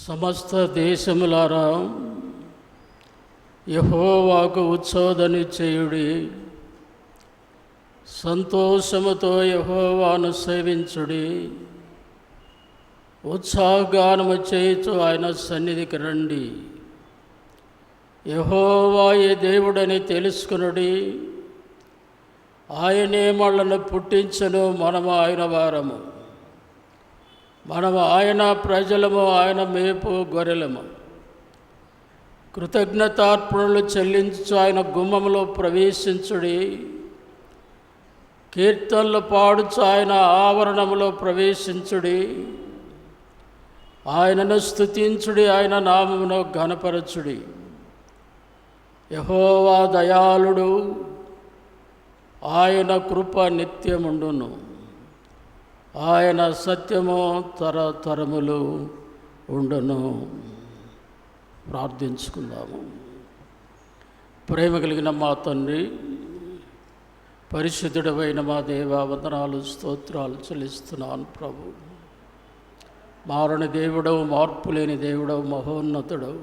సమస్త దేశములారా యెహోవాకు ఉత్సవధ్వని చేయుడి. సంతోషముతో యెహోవాను సేవించుడి. ఉత్సాహగానము చేయుచు ఆయన సన్నిధికి రండి. యెహోవాయే దేవుడని తెలుసుకొనుడి. ఆయనే మనలను పుట్టించెను, మనము ఆయన వారము. మనము ఆయన ప్రజలము, ఆయన మేపు గొర్రెలము. కృతజ్ఞతార్పణలు చెల్లించు ఆయన గుమ్మములో ప్రవేశించుడి. కీర్తనలు పాడుచు ఆయన ఆవరణములో ప్రవేశించుడి. ఆయనను స్తుతించుడి, ఆయన నామమును ఘనపరచుడి. యెహోవా దయాళుడు, ఆయన కృప నిత్యముండును. ఆయన సత్యము తరతరములు ఉండును. ప్రార్థించుకుందాము. ప్రేమ కలిగిన మా తండ్రి, పరిశుద్ధుడమైన మా దేవా, వందనాలు స్తోత్రాలు చెల్లిస్తున్నాను ప్రభు. మారని దేవుడవు, మార్పు లేని దేవుడవు, మహోన్నతుడవు,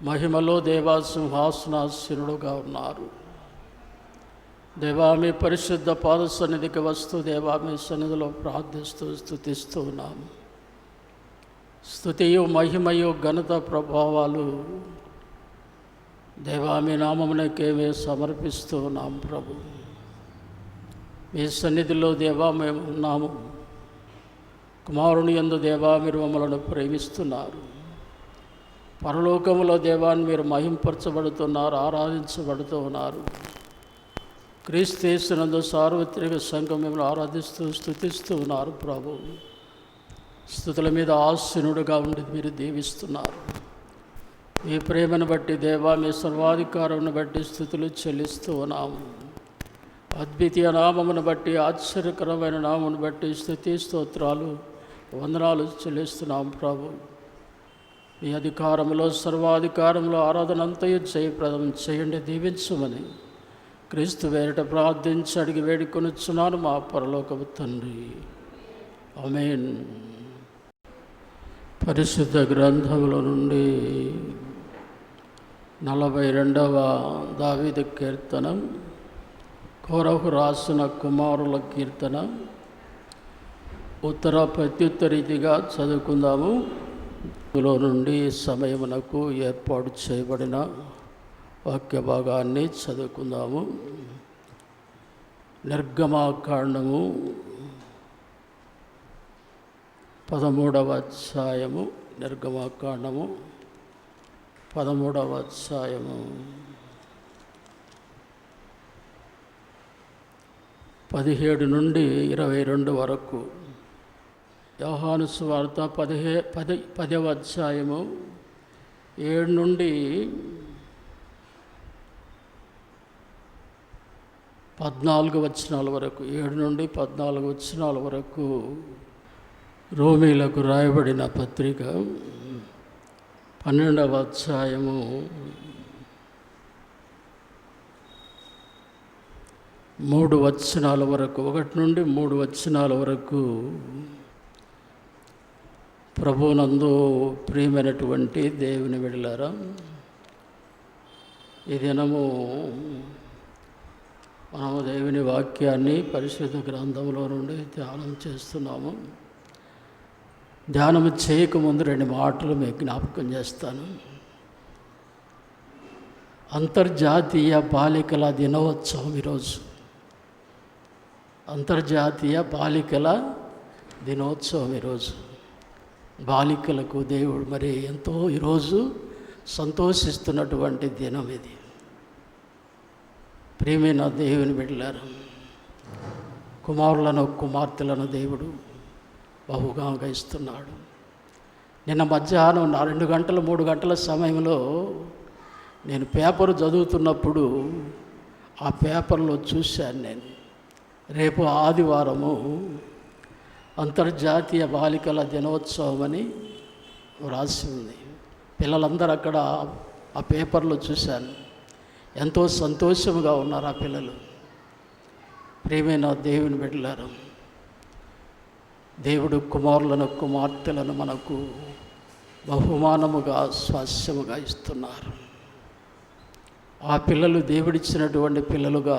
మహిమలో దేవా సింహాసనాసీనుడుగా ఉన్నారు. దేవా, మీ పరిశుద్ధ పాద సన్నిధికి వస్తూ దేవా మీ సన్నిధిలో ప్రార్థిస్తూ స్తుతిస్తూ ఉన్నాము. స్తుతియు మహిమయు ఘనత ప్రభావాలు దేవా మీ నామమునకేమే సమర్పిస్తూ ఉన్నాం ప్రభు. మీ సన్నిధిలో దేవా మేము ఉన్నాము. కుమారుని యందు దేవా మీరు మమ్మలను ప్రేమిస్తున్నారు. పరలోకములో దేవాన్ని మీరు మహింపరచబడుతున్నారు, ఆరాధించబడుతూ ఉన్నారు. క్రీస్తు యేసునందు సార్వత్రిక సంఘం మిమ్మల్ని ఆరాధిస్తూ స్తుతిస్తూ ఉన్నారు ప్రభు. స్తుతుల మీద ఆసీనుడుగా ఉండి మీరు దీవిస్తున్నారు. మీ ప్రేమను బట్టి దేవా, మీ సర్వాధికారమును బట్టి స్తుతులు చెల్లిస్తూ ఉన్నాము. అద్వితీయ నామమును బట్టి, ఆశ్చర్యకరమైన నామమును బట్టి స్తుతి స్తోత్రాలు వందనాలు చెల్లిస్తున్నాం ప్రభు. మీ అధికారంలో, సర్వాధికారంలో ఆరాధన అంతయు జయప్రదం చేయండి, దీవించమని క్రీస్తు వేరట ప్రార్థించి అడిగి వేడుకొనుచున్నాను మా పరలోకపు తండ్రి. ఆమేన్. పరిశుద్ధ గ్రంథముల నుండి 42వ దావీదు కీర్తన, కోరహు రాసిన కుమారుల కీర్తన. ఉత్తర ప్రత్యుత్తరీతిగా చదువుకుందాము. ఇందులో నుండి సమయమునకు ఏర్పాటు చేయబడిన వాక్య భాగాన్ని చదువుకుందాము. నిర్గమాకాండము 13వ అధ్యాయము. నిర్గమాకాండము 13వ అధ్యాయము 17 నుండి 22 వరకు. యోహాను సువార్త 10వ అధ్యాయము 7 నుండి 14 వచనాల వరకు, 7 నుండి 14 వచనాల వరకు రోమీలకు రాయబడిన పత్రిక. 12వ అధ్యాయము 3 వచనాల వరకు, 1 నుండి 3 వచనాల వరకు ప్రభువునందు ప్రియమైనటువంటి దేవుని బిడ్డలారా, ఈ దినము మనము దేవుని వాక్యాన్ని పరిశుద్ధ గ్రంథంలో నుండి ధ్యానం చేస్తున్నాము. ధ్యానం చేయకముందు 2 మాటలు మీకు జ్ఞాపకం చేస్తాను. అంతర్జాతీయ బాలికల దినోత్సవం ఈరోజు. అంతర్జాతీయ బాలికల దినోత్సవం ఈరోజు. బాలికలకు దేవుడు మరి ఎంతో ఈరోజు సంతోషిస్తున్నటువంటి దినం ఇది. ప్రియమైన దేవుని బిడ్డలారా, కుమారులను కుమార్తెలను దేవుడు బహుగా ఇస్తున్నాడు. నిన్న మధ్యాహ్నం 2 గంటలు 3 గంటల సమయంలో నేను పేపర్ చదువుతున్నప్పుడు ఆ పేపర్లో చూశాను నేను, రేపు ఆదివారము అంతర్జాతీయ బాలికల దినోత్సవం అని వ్రాసి ఉంది. పిల్లలందరూ అక్కడ ఆ పేపర్లో చూశాను. ఎంతో సంతోషంగా ఉన్నారు ఆ పిల్లలు. ప్రియమైన దేవుని బిడ్డలారా, దేవుడు కుమారులను కుమార్తెలను మనకు బహుమానముగా స్వాస్యముగా ఇస్తున్నారు. ఆ పిల్లలు దేవుడిచ్చినటువంటి పిల్లలుగా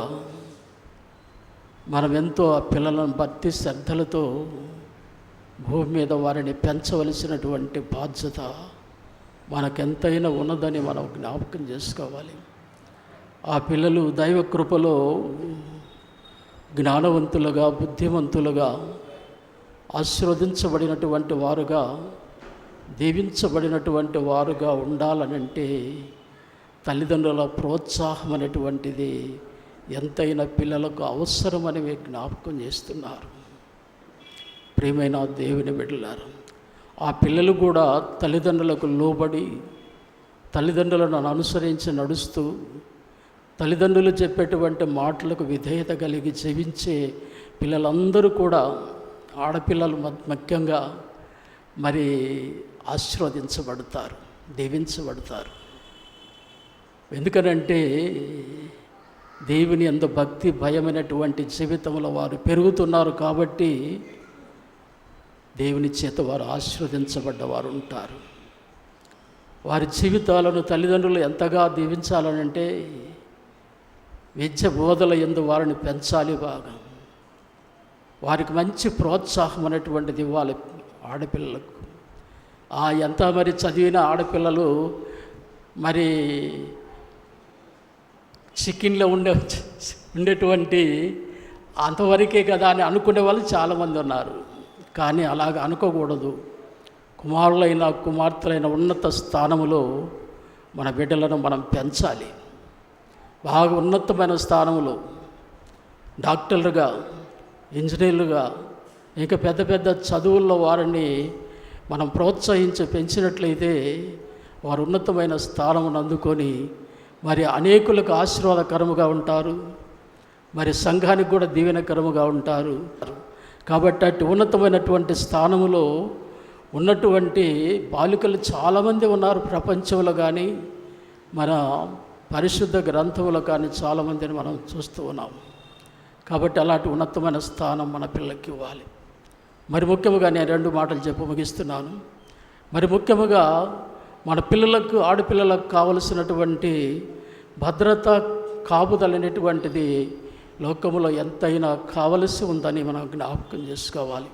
మనం ఎంతో ఆ పిల్లలను భక్తి శ్రద్ధలతో భూమి మీద వారిని పెంచవలసినటువంటి బాధ్యత మనకెంతైనా ఉన్నదని మనం జ్ఞాపకం చేసుకోవాలి. ఆ పిల్లలు దైవ కృపలో జ్ఞానవంతులుగా, బుద్ధిమంతులుగా, ఆశీర్వదించబడినటువంటి వారుగా, దీవించబడినటువంటి వారుగా ఉండాలనంటే తల్లిదండ్రుల ప్రోత్సాహం అనేటువంటిది ఎంతైనా పిల్లలకు అవసరమని జ్ఞాపకం చేస్తున్నారు. ప్రియమైన దేవుని బిడ్డలారా, ఆ పిల్లలు కూడా తల్లిదండ్రులకు లోబడి, తల్లిదండ్రులను అనుసరించి నడుస్తూ, తల్లిదండ్రులు చెప్పేటువంటి మాటలకు విధేయత కలిగి జీవించే పిల్లలందరూ కూడా, ఆడపిల్లలు ముఖ్యంగా మరి ఆశీర్వదించబడతారు, దీవించబడతారు. ఎందుకనంటే దేవుని యందు భక్తి భయమైనటువంటి జీవితంలో వారు పెరుగుతున్నారు కాబట్టి దేవుని చేత వారు ఆశీర్వదించబడ్డవారు ఉంటారు. వారి జీవితాలను తల్లిదండ్రులు ఎంతగా దీవించాలనంటే విద్య బోధల యందు వారిని పెంచాలి, బాగా వారికి మంచి ప్రోత్సాహం అనేటువంటిది ఇవ్వాలి ఆడపిల్లలకు. ఎంత మరి చదివిన ఆడపిల్లలు మరి చికెన్లో ఉండేటువంటి అంతవరకే కదా అని అనుకునే వాళ్ళు చాలామంది ఉన్నారు. కానీ అలాగ అనుకోకూడదు. కుమారులైన కుమార్తెలైన ఉన్నత స్థానములో మన బిడ్డలను మనం పెంచాలి. బాగా ఉన్నతమైన స్థానంలో డాక్టర్లుగా, ఇంజనీర్లుగా, ఇంకా పెద్ద పెద్ద చదువుల్లో వారిని మనం ప్రోత్సహించి పెంచినట్లయితే వారు ఉన్నతమైన స్థానమును అందుకొని మరి అనేకులకు ఆశీర్వాదకరముగా ఉంటారు, మరి సంఘానికి కూడా దీవెనకరముగా ఉంటారు. కాబట్టి అటు ఉన్నతమైనటువంటి స్థానములో ఉన్నటువంటి బాలికలు చాలామంది ఉన్నారు ప్రపంచంలో, కానీ మన పరిశుద్ధ గ్రంథములో కానీ చాలామందిని మనం చూస్తూ ఉన్నాం. కాబట్టి అలాంటి ఉన్నతమైన స్థానం మన పిల్లలకి ఇవ్వాలి. మరి ముఖ్యంగా నేను 2 మాటలు చెప్పి ముగిస్తున్నాను. మరి ముఖ్యంగా మన పిల్లలకు, ఆడపిల్లలకు కావలసినటువంటి భద్రత, కాపుదల అనేటువంటిది లోకంలో ఎంతైనా కావలసి ఉందని మనం జ్ఞాపకం చేసుకోవాలి.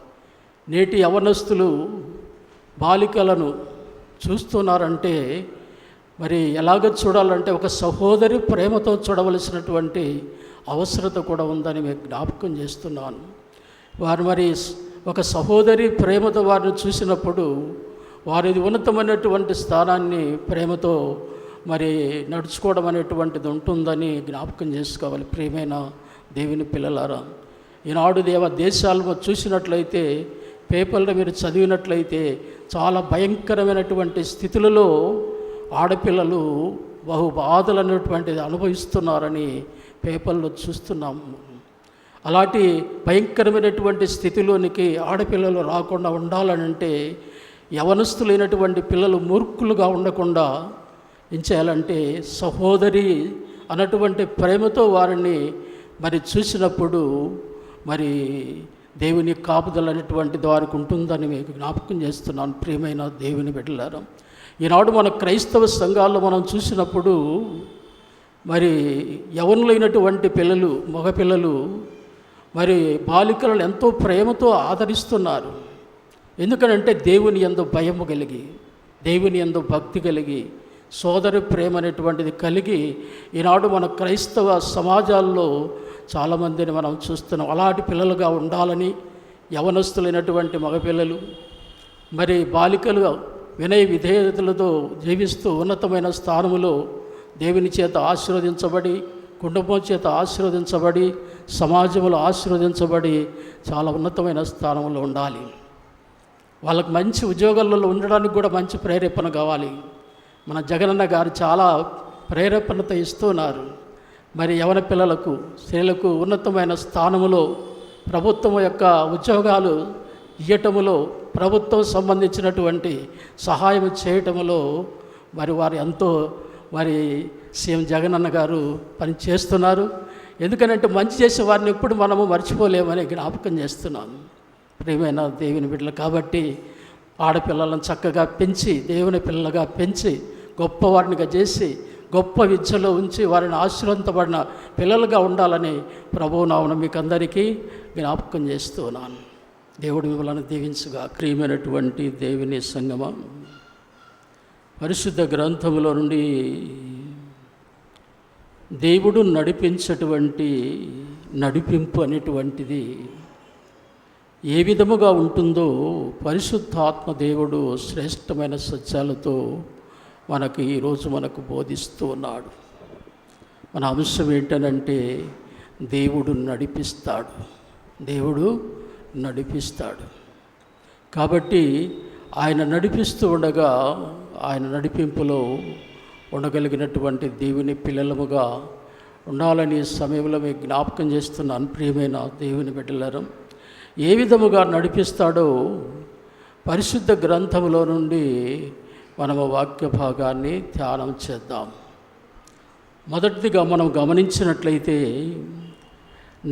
నేటి యవనస్తులు బాలికలను చూస్తున్నారంటే మరి ఎలాగ చూడాలంటే ఒక సహోదరి ప్రేమతో చూడవలసినటువంటి అవసరత కూడా ఉందని మేము జ్ఞాపకం చేస్తున్నాను. వారు మరి ఒక సహోదరి ప్రేమతో వారిని చూసినప్పుడు వారిది ఉన్నతమైనటువంటి స్థానాన్ని ప్రేమతో మరి నడుచుకోవడం అనేటువంటిది ఉంటుందని జ్ఞాపకం చేసుకోవాలి. ప్రియమైన దేవుని పిల్లలారా, ఈనాడు దేశాలను చూసినట్లయితే, పేపర్లో మీరు చదివినట్లయితే చాలా భయంకరమైనటువంటి స్థితులలో ఆడపిల్లలు బహు బాధలు అనేటువంటిది అనుభవిస్తున్నారని పేపర్లో చూస్తున్నాము. అలాంటి భయంకరమైనటువంటి స్థితిలోనికి ఆడపిల్లలు రాకుండా ఉండాలనంటే యవనస్తులైనటువంటి పిల్లలు మూర్ఖులుగా ఉండకుండా ఏం చేయాలంటే సహోదరి అన్నటువంటి ప్రేమతో వారిని మరి చూసినప్పుడు మరి దేవుని కాపుదల అనేటువంటిది వారికి ఉంటుందని మీకు జ్ఞాపకం చేస్తున్నాను. ప్రియమైన దేవుని బిడ్డలారా, ఈనాడు మన క్రైస్తవ సంఘాల్లో మనం చూసినప్పుడు మరి యవనులైనటువంటి పిల్లలు, మగపిల్లలు మరి బాలికలను ఎంతో ప్రేమతో ఆదరిస్తున్నారు. ఎందుకనంటే దేవుని యందు భయము కలిగి, దేవుని యందు భక్తి కలిగి, సోదరి ప్రేమ అనేటువంటిది కలిగి ఈనాడు మన క్రైస్తవ సమాజాల్లో చాలామందిని మనం చూస్తున్నాం. అలాంటి పిల్లలుగా ఉండాలని యవనస్తులైనటువంటి మగపిల్లలు మరి బాలికలు వినయ విధేయతలతో జీవిస్తూ ఉన్నతమైన స్థానములో దేవుని చేత ఆశీర్వదించబడి, కుటుంబం చేత ఆశీర్వదించబడి, సమాజంలో ఆశీర్వదించబడి చాలా ఉన్నతమైన స్థానంలో ఉండాలి. వాళ్ళకి మంచి ఉద్యోగాలలో ఉండడానికి కూడా మంచి ప్రేరేపణ కావాలి. మన జగనన్న గారు చాలా ప్రేరేపణతో ఇస్తున్నారు. మరి యవన పిల్లలకు, స్త్రీలకు ఉన్నతమైన స్థానములో ప్రభుత్వం యొక్క ఉద్యోగాలు ఇవ్వటములో, ప్రభుత్వం సంబంధించినటువంటి సహాయం చేయటములో మరి వారు ఎంతో మరి సీఎం జగనన్న గారు పని చేస్తున్నారు. ఎందుకనంటే మంచి చేసే వారిని ఎప్పుడు మనము మర్చిపోలేమని జ్ఞాపకం చేస్తున్నాను. ప్రియమైన దేవుని బిడ్డలు. కాబట్టి ఆడపిల్లలను చక్కగా పెంచి దేవుని పిల్లలుగా పెంచి గొప్పవారినిగా చేసి గొప్ప విద్యలో ఉంచి వారిని ఆశీర్వదించబడిన పిల్లలుగా ఉండాలని ప్రభువు నామమున మీకు అందరికీ జ్ఞాపకం చేస్తున్నాను. దేవుడు మిమ్మల్ని దీవించుగా. ప్రియమైనటువంటి దేవుని సంగమం, పరిశుద్ధ గ్రంథములో నుండి దేవుడు నడిపించేటువంటి నడిపింపు అనేటువంటిది ఏ విధముగా ఉంటుందో పరిశుద్ధాత్మ దేవుడు శ్రేష్టమైన సత్యాలతో మనకి ఈరోజు మనకు బోధిస్తూ ఉన్నాడు. మన అంశం ఏంటనంటే దేవుడు నడిపిస్తాడు, దేవుడు నడిపిస్తాడు. కాబట్టి ఆయన నడిపిస్తూ ఉండగా ఆయన నడిపింపులో ఉండగలిగినటువంటి దేవుని పిల్లలముగా ఉండాలని సమయంలో మీకు జ్ఞాపకం చేస్తున్నాను. ప్రియమైన దేవుని బిడ్డలారా, ఏ విధముగా నడిపిస్తాడో పరిశుద్ధ గ్రంథములో నుండి మనము వాక్య భాగాన్ని ధ్యానం చేద్దాం. మొదటిదిగా మనం గమనించినట్లయితే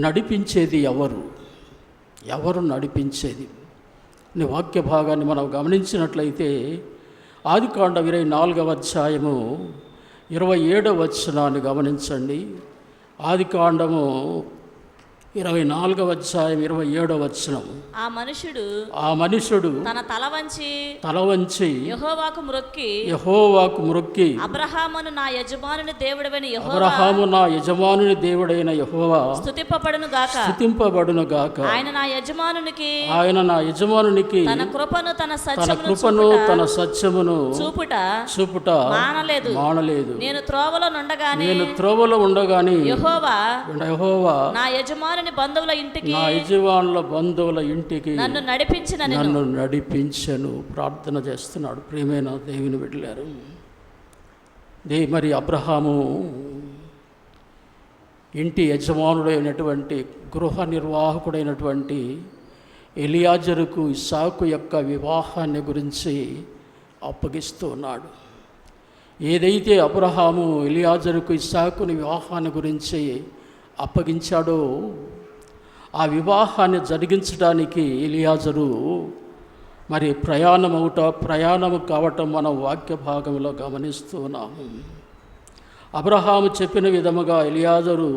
నడిపించేది ఎవరు నడిపించేది ఈ వాక్య భాగాన్ని మనం గమనించినట్లయితే ఆదికాండ 24వ అధ్యాయము 27వ వచనాన్ని గమనించండి. ఆదికాండము 24వ అధ్యాయం 27వ వచనం. ఆ మనుషుడు తన తల వంచి యెహోవాకు మ్రొక్కి అబ్రహాము నా యజమానుని దేవుడైన యెహోవా స్తుతింపబడును గాక. ఆయన నా యజమానునికి తన కృపను తన సత్యమును చూపుట మానలేదు. నేను త్రోవలో ఉండగానే యెహోవా నా యజమానుల బంధువుల ఇంటికి నన్ను నడిపించను. ప్రార్థన చేస్తున్నాడు. ప్రియమైన దేవుని బిడ్డలారు, మరి అబ్రహాము ఇంటి యజమానుడైనటువంటి గృహ నిర్వాహకుడైనటువంటి ఎలియాజరుకు ఇస్సాకు యొక్క వివాహాన్ని గురించి అప్పగిస్తూ ఉన్నాడు. ఏదైతే అబ్రహాము ఎలియాజరుకు ఇస్సాకుని వివాహాన్ని గురించి అప్పగించాడో ఆ వివాహాన్ని జరిగించడానికి ఎలియాజరు మరి ప్రయాణము కావటం మనం వాక్య భాగంలో గమనిస్తూ ఉన్నాము. అబ్రహాము చెప్పిన విధముగా ఎలియాజరు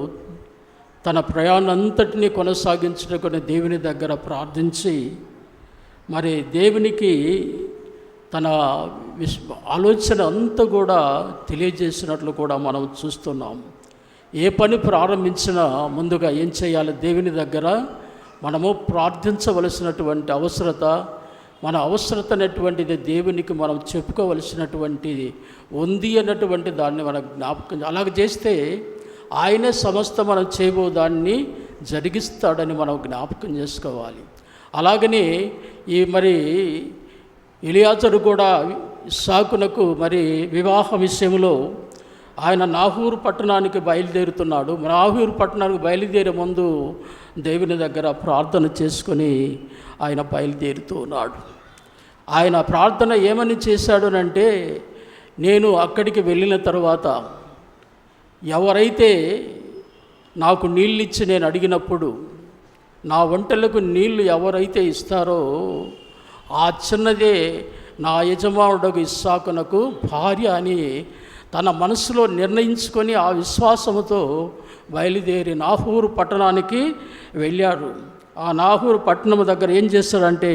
తన ప్రయాణంతటినీ కొనసాగించుటకుని దేవుని దగ్గర ప్రార్థించి మరి దేవునికి తన ఆలోచన అంతా కూడా తెలియజేసినట్లు కూడా మనం చూస్తున్నాం. ఏ పని ప్రారంభించినా ముందుగా ఏం చేయాలి? దేవుని దగ్గర మనము ప్రార్థించవలసినటువంటి అవసరత, మన అవసరత అనేటువంటిది దేవునికి మనం చెప్పుకోవలసినటువంటిది ఉంది అన్నటువంటి దాన్ని మనం జ్ఞాపకం. అలాగ చేస్తే ఆయనే సమస్త మనం చేయబో దాన్ని జరిగిస్తాడని మనం జ్ఞాపకం చేసుకోవాలి. అలాగనే ఈ మరి ఎలియాజరు కూడా ఇస్సాకునకు మరి వివాహ విషయంలో ఆయన నాహూరు పట్టణానికి బయలుదేరుతున్నాడు. నాహూరు పట్టణానికి బయలుదేరే ముందు దేవుని దగ్గర ప్రార్థన చేసుకొని ఆయన బయలుదేరుతూ ఉన్నాడు. ఆయన ప్రార్థన ఏమని చేశాడునంటే, నేను అక్కడికి వెళ్ళిన తర్వాత ఎవరైతే నాకు నీళ్ళు ఇచ్చి నేను అడిగినప్పుడు నా వంటలకు నీళ్లు ఎవరైతే ఇస్తారో ఆ చిన్నదే నా యజమానుడకు ఇస్సాకునకు భార్య అని తన మనసులో నిర్ణయించుకొని ఆ విశ్వాసముతో బయలుదేరి నాహూరు పట్టణానికి వెళ్ళాడు. ఆ నాహూరు పట్టణం దగ్గర ఏం చేశాడంటే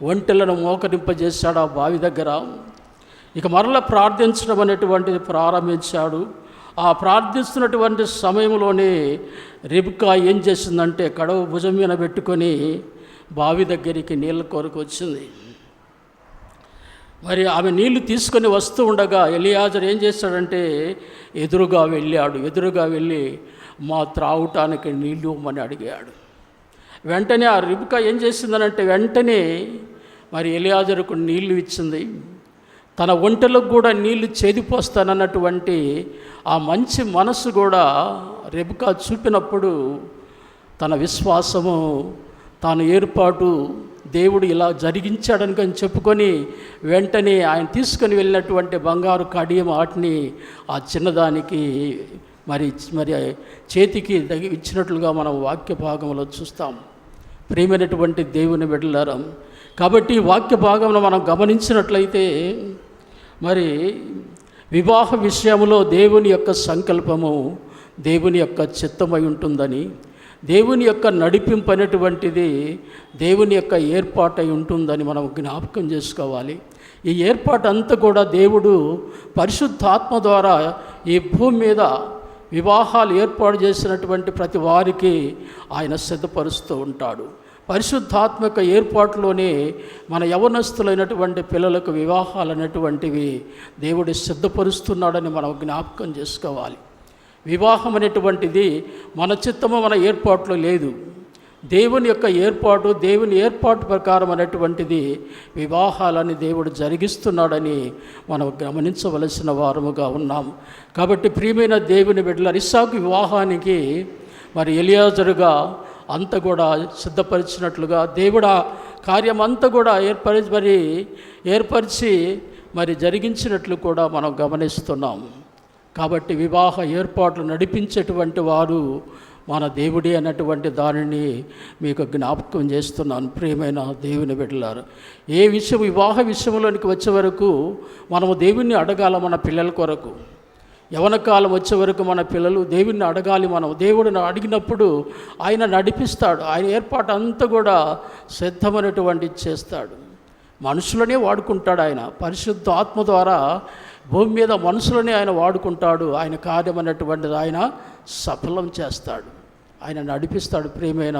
ఒంటెలను మోకరింపజేశాడు ఆ బావి దగ్గర. ఇక మరల ప్రార్థించడం అనేటువంటిది ప్రారంభించాడు. ఆ ప్రార్థిస్తున్నటువంటి సమయంలోనే రెబెకా ఏం చేసిందంటే కడవ భుజం మీద పెట్టుకొని బావి దగ్గరికి నీళ్ళ కొరకు వచ్చింది. మరి ఆమె నీళ్లు తీసుకొని వస్తూ ఉండగా ఎలియాజరు ఏం చేశాడంటే ఎదురుగా వెళ్ళి మా త్రాగటానికి నీళ్ళు ఇవ్వమని అడిగాడు. వెంటనే ఆ రెబెకా ఏం చేసిందనంటే వెంటనే మరి ఎలియాజరుకు నీళ్లు ఇచ్చింది. తన ఒంటెలకు కూడా నీళ్లు చేదిపోస్తానన్నటువంటి ఆ మంచి మనసు కూడా రెబెకా చూపినప్పుడు తన విశ్వాసము, తాను ఏర్పాటు దేవుడు ఇలా జరిగించాడని చెప్పుకొని వెంటనే ఆయన తీసుకొని వెళ్ళినటువంటి బంగారు కడియం వాటిని ఆ చిన్నదానికి మరి చేతికి ఇచ్చినట్లుగా మనం వాక్య భాగంలో చూస్తాం. ప్రియమైనటువంటి దేవుని బిడ్డలారా, కాబట్టి ఈ వాక్య భాగంలో మనం గమనించినట్లయితే మరి వివాహ విషయంలో దేవుని యొక్క సంకల్పము దేవుని యొక్క చిత్తమై ఉంటుందని, దేవుని యొక్క నడిపింపు అనేటువంటిది దేవుని యొక్క ఏర్పాటై ఉంటుందని మనం జ్ఞాపకం చేసుకోవాలి. ఈ ఏర్పాటు అంతా కూడా దేవుడు పరిశుద్ధాత్మ ద్వారా ఈ భూమి మీద వివాహాలు ఏర్పాటు చేసినటువంటి ప్రతి వారికి ఆయన సిద్ధపరుస్తూ ఉంటాడు. పరిశుద్ధాత్మక ఏర్పాటులోనే మన యవనస్తులైనటువంటి పిల్లలకు వివాహాలు అనేటువంటివి దేవుడు సిద్ధపరుస్తున్నాడని మనం జ్ఞాపకం చేసుకోవాలి. వివాహం అనేటువంటిది మన చిత్తము మన ఏర్పాట్లో లేదు. దేవుని యొక్క ఏర్పాటు, దేవుని ఏర్పాటు ప్రకారం అనేటువంటిది వివాహాలని దేవుడు జరిగిస్తున్నాడని మనం గమనించవలసిన వారముగా ఉన్నాం. కాబట్టి ప్రియమైన దేవుని బిడ్డలారా, ఇస్సాకు వివాహానికి మరి ఎలియాజరుగా అంతా కూడా సిద్ధపరిచినట్లుగా దేవుడు ఆ కార్యం అంతా కూడా ఏర్పరిచి మరి జరిగించినట్లు కూడా మనం గమనిస్తున్నాం. కాబట్టి వివాహ ఏర్పాట్లు నడిపించేటువంటి వారు మన దేవుడే అన్నటువంటి దానిని మీకు జ్ఞాపకం చేస్తున్నాను. ప్రియమైన దేవుని బిడ్డలారా, ఏ విషయం వివాహ విషయంలోనికి వచ్చే వరకు మనము దేవుణ్ణి అడగాల. మన పిల్లల కొరకు యవన కాలం వచ్చే వరకు మన పిల్లలు దేవుణ్ణి అడగాలి. మనం దేవుడిని అడిగినప్పుడు ఆయన నడిపిస్తాడు. ఆయన ఏర్పాటు అంతా కూడా సిద్ధమైనటువంటి చేస్తాడు. మనుషులనే వాడుకుంటాడు. ఆయన పరిశుద్ధ ఆత్మ ద్వారా భూమి మీద మనుషులనే ఆయన వాడుకుంటాడు. ఆయన కార్యం అనేటువంటిది ఆయన సఫలం చేస్తాడు. ఆయన నడిపిస్తాడు. ప్రియమైన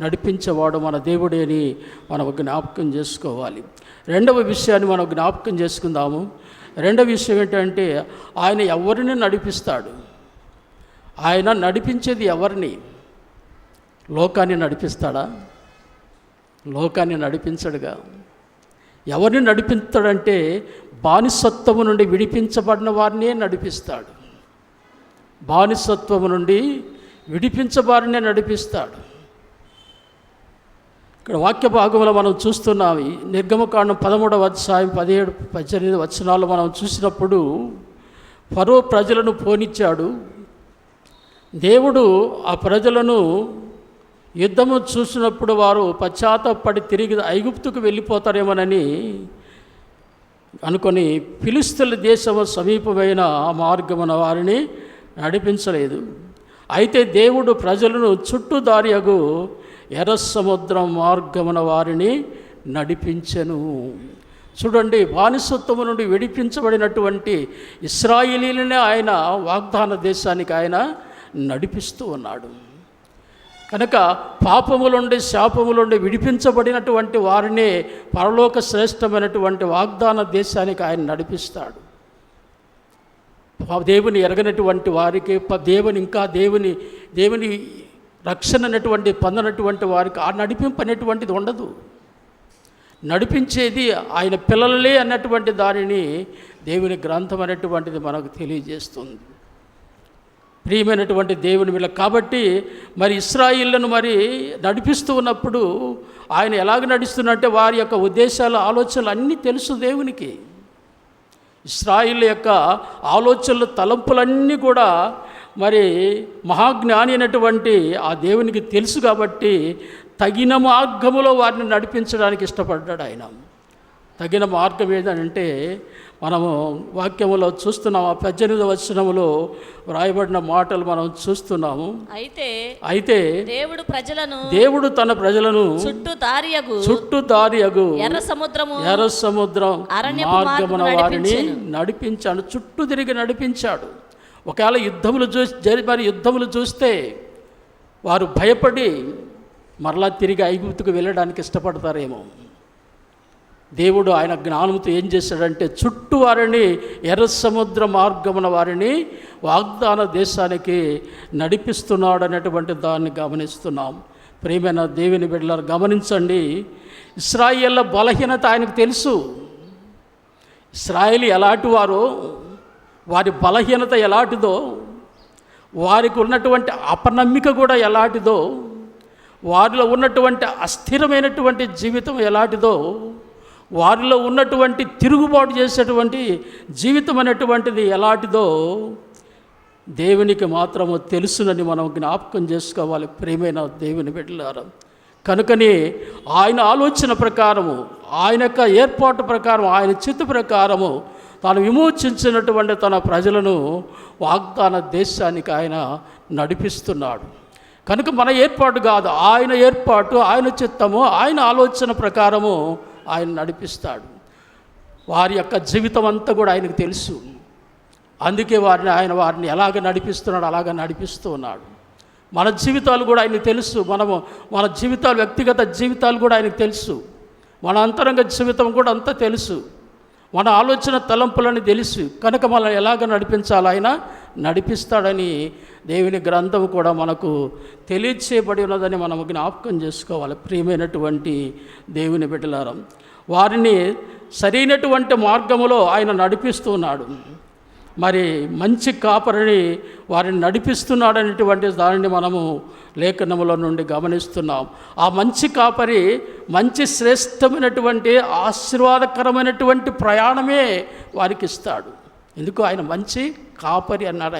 నడిపించేవాడు మన దేవుడే అని మనం జ్ఞాపకం చేసుకోవాలి. రెండవ విషయాన్ని మనం జ్ఞాపకం చేసుకుందాము. రెండవ విషయం ఏంటంటే, ఆయన ఎవరిని నడిపిస్తాడు? ఆయన నడిపించేది ఎవరిని? లోకాన్ని నడిపిస్తాడా? లోకాన్ని నడిపించడుగా. ఎవరిని నడిపిస్తాడంటే బానిసత్వము నుండి విడిపించబడిన వారినే నడిపిస్తాడు. బానిసత్వము నుండి విడిపించబడినే నడిపిస్తాడు. ఇక్కడ వాక్య భాగంలో మనం చూస్తున్నాం. నిర్గమకాండం 13వ అధ్యాయం 17-18 వచనాలు మనం చూసినప్పుడు, ఫరో ప్రజలను పోనిచ్చాడు. దేవుడు ఆ ప్రజలను యుద్ధము చూసినప్పుడు వారు పశ్చాత్తాపడి తిరిగి ఐగుప్తుకు వెళ్ళిపోతారేమోనని అనుకొని ఫిలిష్తీయుల దేశము సమీపమైన ఆ మార్గమున వారిని నడిపించలేదు. అయితే దేవుడు ప్రజలను చుట్టూదారియగు ఎర్ర సముద్రం మార్గమున వారిని నడిపించెను. చూడండి, బానిసత్వము నుండి విడిపించబడినటువంటి ఇశ్రాయేలీలనే ఆయన వాగ్దాన దేశానికి ఆయన నడిపిస్తూ ఉన్నాడు. కనుక పాపములుండి శాపములుండి విడిపించబడినటువంటి వారినే పరలోక శ్రేష్టమైనటువంటి వాగ్దాన దేశానికి ఆయన నడిపిస్తాడు. దేవుని ఎరగనటువంటి వారికి, దేవుని రక్షణ అనేటువంటి పొందనటువంటి వారికి ఆ నడిపింపు అనేటువంటిది ఉండదు. నడిపించేది ఆయన పిల్లలే అన్నటువంటి దానిని దేవుని గ్రంథం అనేటువంటిది మనకు తెలియజేస్తుంది. ప్రియమైనటువంటి దేవుని వీళ్ళ కాబట్టి మరి ఇశ్రాయేలును మరి నడిపిస్తూ ఉన్నప్పుడు ఆయన ఎలాగ నడుస్తున్నట్టే వారి యొక్క ఉద్దేశాలు, ఆలోచనలు అన్నీ తెలుసు దేవునికి. ఇశ్రాయేలు యొక్క ఆలోచనలు, తలంపులన్నీ కూడా మరి మహాజ్ఞాని అయినటువంటి ఆ దేవునికి తెలుసు. కాబట్టి తగిన మార్గములో వారిని నడిపించడానికి ఇష్టపడ్డాడు ఆయన. తగిన మార్గం ఏదంటే మనము వాక్యములో చూస్తున్నాము. 18వ వచనములో వ్రాయబడిన మాటలు మనం చూస్తున్నాము. అయితే దేవుడు తన ప్రజలను చుట్టూ దారియగు ఎర్ర సముద్రం మార్గమున వారిని నడిపించాడు. చుట్టూ తిరిగి నడిపించాడు. ఒకవేళ యుద్ధములు చూస్తే వారు భయపడి మరలా తిరిగి ఐగుప్తుకు వెళ్ళడానికి ఇష్టపడతారేమో. దేవుడు ఆయన జ్ఞానంతో ఏం చేశాడంటే చుట్టూ వారిని ఎర్ర సముద్ర మార్గమున వారిని వాగ్దాన దేశానికి నడిపిస్తున్నాడు అనేటువంటి దాన్ని గమనిస్తున్నాం. ప్రియమైన దేవుని బిడ్డలారా, గమనించండి, ఇశ్రాయేళ్ల బలహీనత ఆయనకు తెలుసు. ఇశ్రాయేలు ఎలాంటి వారో, వారి బలహీనత ఎలాంటిదో, వారికి ఉన్నటువంటి అపనమ్మిక కూడా ఎలాంటిదో, వారిలో ఉన్నటువంటి అస్థిరమైనటువంటి జీవితం ఎలాంటిదో, వారిలో ఉన్నటువంటి తిరుగుబాటు చేసేటువంటి జీవితం అనేటువంటిది ఎలాంటిదో దేవునికి మాత్రము తెలుసునని మనం జ్ఞాపకం చేసుకోవాలి. ప్రియమైన దేవుని బిడ్డలారా, కనుకనే ఆయన ఆలోచన ప్రకారము, ఆయన యొక్క ఏర్పాటు ప్రకారం, ఆయన చిత్త ప్రకారము తాను విమోచించినటువంటి తన ప్రజలను వాగ్దాన దేశానికి ఆయన నడిపిస్తున్నాడు. కనుక మన ఏర్పాటు కాదు, ఆయన ఏర్పాటు, ఆయన చిత్తము, ఆయన ఆలోచన ప్రకారము ఆయన నడిపిస్తాడు. వారి యొక్క జీవితం అంతా కూడా ఆయనకు తెలుసు. అందుకే వారిని ఎలాగ నడిపిస్తున్నాడు అలాగ నడిపిస్తూ ఉన్నాడు. మన జీవితాలు కూడా ఆయనకు తెలుసు. మన జీవితాలు, వ్యక్తిగత జీవితాలు కూడా ఆయనకు తెలుసు. మన అంతరంగ జీవితం కూడా అంతా తెలుసు. మన ఆలోచన తలంపులని తెలుసు. కనుక మనల్ని ఎలాగ నడిపించాలి ఆయన నడిపిస్తాడని దేవుని గ్రంథం కూడా మనకు తెలియచేయబడి ఉన్నదని మనం జ్ఞాపకం చేసుకోవాలి. ప్రియమైనటువంటి దేవుని బిడ్డలారా, వారిని సరైనటువంటి మార్గములో ఆయన నడిపిస్తున్నాడు. మరి మంచి కాపరిని వారిని నడిపిస్తున్నాడు అనేటువంటి దానిని మనము లేఖనముల నుండి గమనిస్తున్నాం. ఆ మంచి కాపరి మంచి శ్రేష్టమైనటువంటి ఆశీర్వాదకరమైనటువంటి ప్రయాణమే వారికి ఇస్తాడు. ఎందుకు? ఆయన మంచి కాపరి అన్నాడు.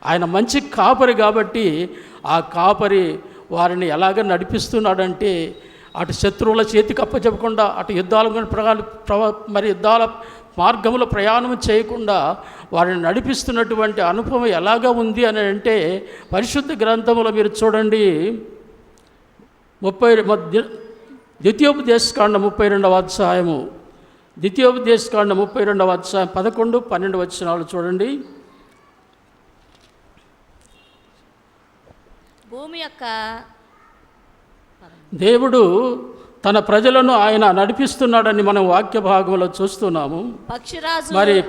ఆయన మంచి కాపరి కాబట్టి ఆ కాపరి వారిని ఎలాగ నడిపిస్తున్నాడంటే, అటు శత్రువుల చేతికి అప్పచెప్పకుండా, అటు యుద్ధాల మార్గంలో ప్రయాణం చేయకుండా వారిని నడిపిస్తున్నటువంటి అనుభవం ఎలాగా ఉంది అని అంటే, పరిశుద్ధ గ్రంథంలో మీరు చూడండి, ద్వితీయోపదేశకాండ 32వ అధ్యాయము, ద్వితీయోపదేశకాండ 32వ అధ్యాయం 11, 12 వచనాలు చూడండి. భూమి యొక్క దేవుడు తన ప్రజలను ఆయన నడిపిస్తున్నాడని మనం వాక్య భాగంలో చూస్తున్నాము.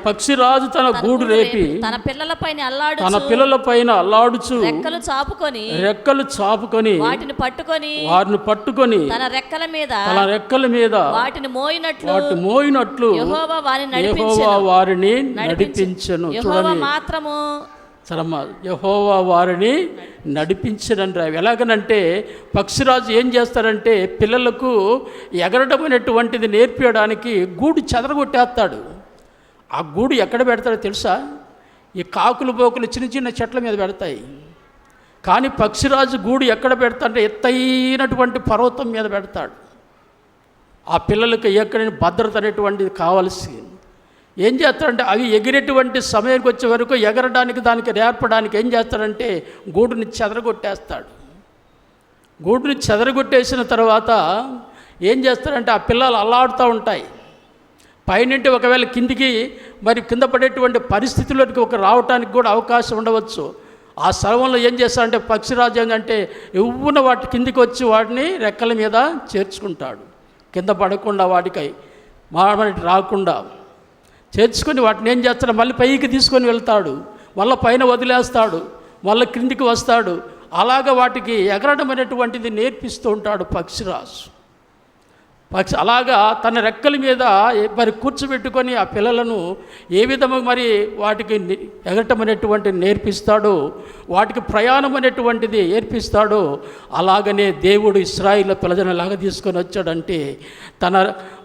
పక్షిరాజు తన గూడు రేపి తన పిల్లలపైన అల్లాడుచు రెక్కలు చాపుకొని వాటిని పట్టుకొని తన రెక్కల మీద వాటిని మోయినట్లు యెహోవా వారిని నడిపించెను. మాత్రము యెహోవా వారిని నడిపించనండి. ఎలాగనంటే, పక్షిరాజు ఏం చేస్తారంటే, పిల్లలకు ఎగరడం అనేటువంటిది నేర్పించడానికి గూడు చెదరగొట్టేస్తాడు. ఆ గూడు ఎక్కడ పెడతాడో తెలుసా? ఈ కాకులు పోకులు చిన్న చిన్న చెట్ల మీద పెడతాయి. కానీ పక్షిరాజు గూడు ఎక్కడ పెడతాడంటే ఎత్తైనటువంటి పర్వతం మీద పెడతాడు. ఆ పిల్లలకు ఎక్కడైనా భద్రత అనేటువంటిది కావాల్సి ఏం చేస్తాడంటే, అవి ఎగిరేటువంటి సమయానికి వచ్చే వరకు ఎగరడానికి, దానికి నేర్పడానికి ఏం చేస్తాడంటే గూడుని చెదరగొట్టేస్తాడు. గూడుని చెదరగొట్టేసిన తర్వాత ఏం చేస్తాడంటే, ఆ పిల్లలు అల్లాడుతూ ఉంటాయి. పైనుంటి ఒకవేళ కింద పడేటువంటి పరిస్థితుల్లోకి రావడానికి కూడా అవకాశం ఉండవచ్చు. ఆ సమయంలో ఏం చేస్తాడంటే పక్షిరాజు ఏంటంటే ఎవ్వున వాటి కిందికి వచ్చి వాటిని రెక్కల మీద చేర్చుకుంటాడు. కింద పడకుండా, వాటికి రాకుండా చేర్చుకొని వాటిని ఏం చేస్తాడు, మళ్ళీ పైకి తీసుకొని వెళ్తాడు, మళ్ళీ పైన వదిలేస్తాడు, మళ్ళీ క్రిందికి వస్తాడు. అలాగ వాటికి ఎగరడం అనేటువంటిది నేర్పిస్తూ ఉంటాడు పక్షిరాజు. అలాగా తన రెక్కల మీద మరి కూర్చోబెట్టుకొని ఆ పిల్లలను ఏ విధంగా మరి వాటికి ఎగరటం అనేటువంటిది నేర్పిస్తాడో, వాటికి ప్రయాణం అనేటువంటిది నేర్పిస్తాడో, అలాగనే దేవుడు ఇశ్రాయేలు ప్రజలను ఎలాగ తీసుకొని వచ్చాడంటే,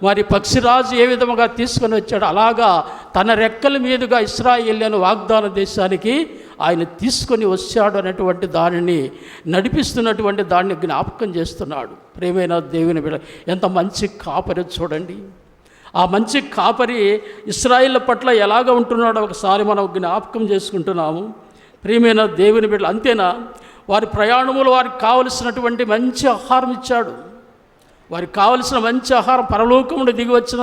మరి పక్షిరాజు ఏ విధముగా తీసుకొని వచ్చాడు అలాగా తన రెక్కల మీదుగా ఇశ్రాయేలును వాగ్దాన దేశానికి ఆయన తీసుకొని వచ్చాడు అనేటువంటి దానిని నడిపిస్తున్నటువంటి దాన్ని జ్ఞాపకం చేస్తున్నాడు. ప్రియమైన దేవుని బిడ్డ, ఎంత మంచి కాపరి చూడండి. ఆ మంచి కాపరి ఇశ్రాయేలు పట్ల ఎలాగ ఉంటున్నాడో ఒకసారి మనం జ్ఞాపకం చేసుకుంటున్నాము. ప్రియమైన దేవుని బిడ్డ, అంతేనా, వారి ప్రయాణములు వారికి కావలసినటువంటి మంచి ఆహారం ఇచ్చాడు. వారికి కావలసిన మంచి ఆహారం పరలోకం నుండి దిగి వచ్చిన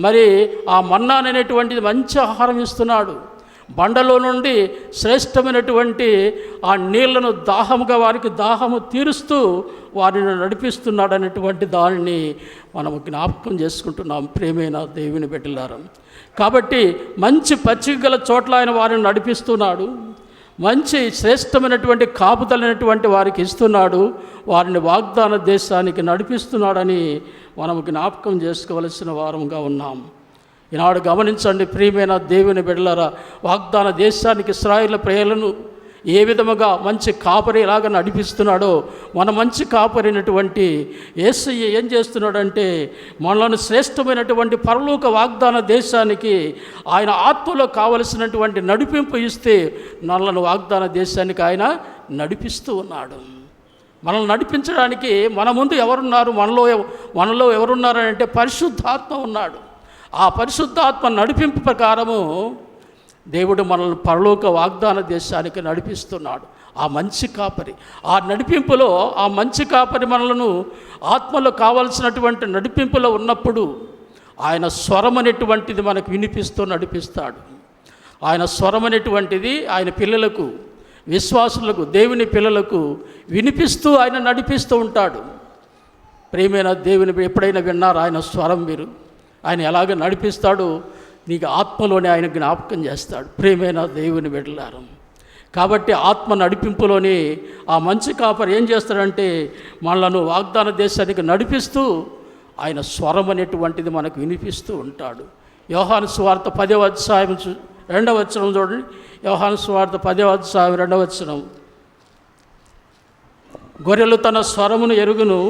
మరి ఆ మన్నా అనేటువంటిది మంచి ఆహారం ఇస్తున్నాడు. బండలో నుండి శ్రేష్టమైనటువంటి ఆ నీళ్లను వారికి దాహము తీరుస్తూ వారిని నడిపిస్తున్నాడు అనేటువంటి దానిని మనం జ్ఞాపకం చేసుకుంటున్నాం. ప్రియమైన దేవుని బిడ్డలారా, కాబట్టి మంచి పచ్చిక గల చోట్ల ఆయన వారిని నడిపిస్తున్నాడు. మంచి శ్రేష్టమైనటువంటి కాపుదలైనటువంటి వారికి ఇస్తున్నాడు. వారిని వాగ్దాన దేశానికి నడిపిస్తున్నాడని మనం జ్ఞాపకం చేసుకోవలసిన వారంగా ఉన్నాం. ఈనాడు గమనించండి ప్రియమైన దేవుని బిడ్డలారా, వాగ్దాన దేశానికి ఇశ్రాయేలు ప్రజలను ఏ విధముగా మంచి కాపరి ఎలాగ నడిపిస్తున్నాడో, మన మంచి కాపరినటువంటి యేసయ్య ఏం చేస్తున్నాడంటే, మనలను శ్రేష్టమైనటువంటి పరలోక వాగ్దాన దేశానికి ఆయన ఆత్మలో కావలసినటువంటి నడిపింపు ఇస్తే మనలను వాగ్దాన దేశానికి ఆయన నడిపిస్తూ ఉన్నాడు. మనల్ని నడిపించడానికి మన ముందు ఎవరున్నారు, మనలో ఎవరున్నారు అంటే పరిశుద్ధాత్మ ఉన్నాడు. ఆ పరిశుద్ధాత్మ నడిపింపు ప్రకారము దేవుడు మనల్ని పరలోక వాగ్దాన దేశానికి నడిపిస్తున్నాడు. ఆ మంచి కాపరి, ఆ నడిపింపులో ఆ మంచి కాపరి మనలను ఆత్మలో కావలసినటువంటి నడిపింపులో ఉన్నప్పుడు ఆయన స్వరం అనేటువంటిది మనకు వినిపిస్తూ నడిపిస్తాడు. ఆయన స్వరం అనేటువంటిది ఆయన పిల్లలకు, విశ్వాసులకు, దేవుని పిల్లలకు వినిపిస్తూ ఆయన నడిపిస్తూ ఉంటాడు. ప్రియమైన దేవుని ఎప్పుడైనా విన్నారా ఆయన స్వరం? మీరు ఆయన ఎలాగ నడిపిస్తాడో నీకు ఆత్మలోనే ఆయన జ్ఞాపకం చేస్తాడు. ప్రియమైన దేవుని బిడ్డలారా, కాబట్టి ఆత్మ నడిపింపులోనే ఆ మంచి కాపరి ఏం చేస్తాడంటే మనలను వాగ్దాన దేశానికి నడిపిస్తూ ఆయన స్వరం అనేటువంటిది మనకు వినిపిస్తూ ఉంటాడు. యోహాను సువార్త 10వ అధ్యాయం 2వ వచనం చూడండి. యోహాను సువార్త 10వ అధ్యాయం 2వ వచనం. గొర్రెలు తన స్వరమును ఎరుగును,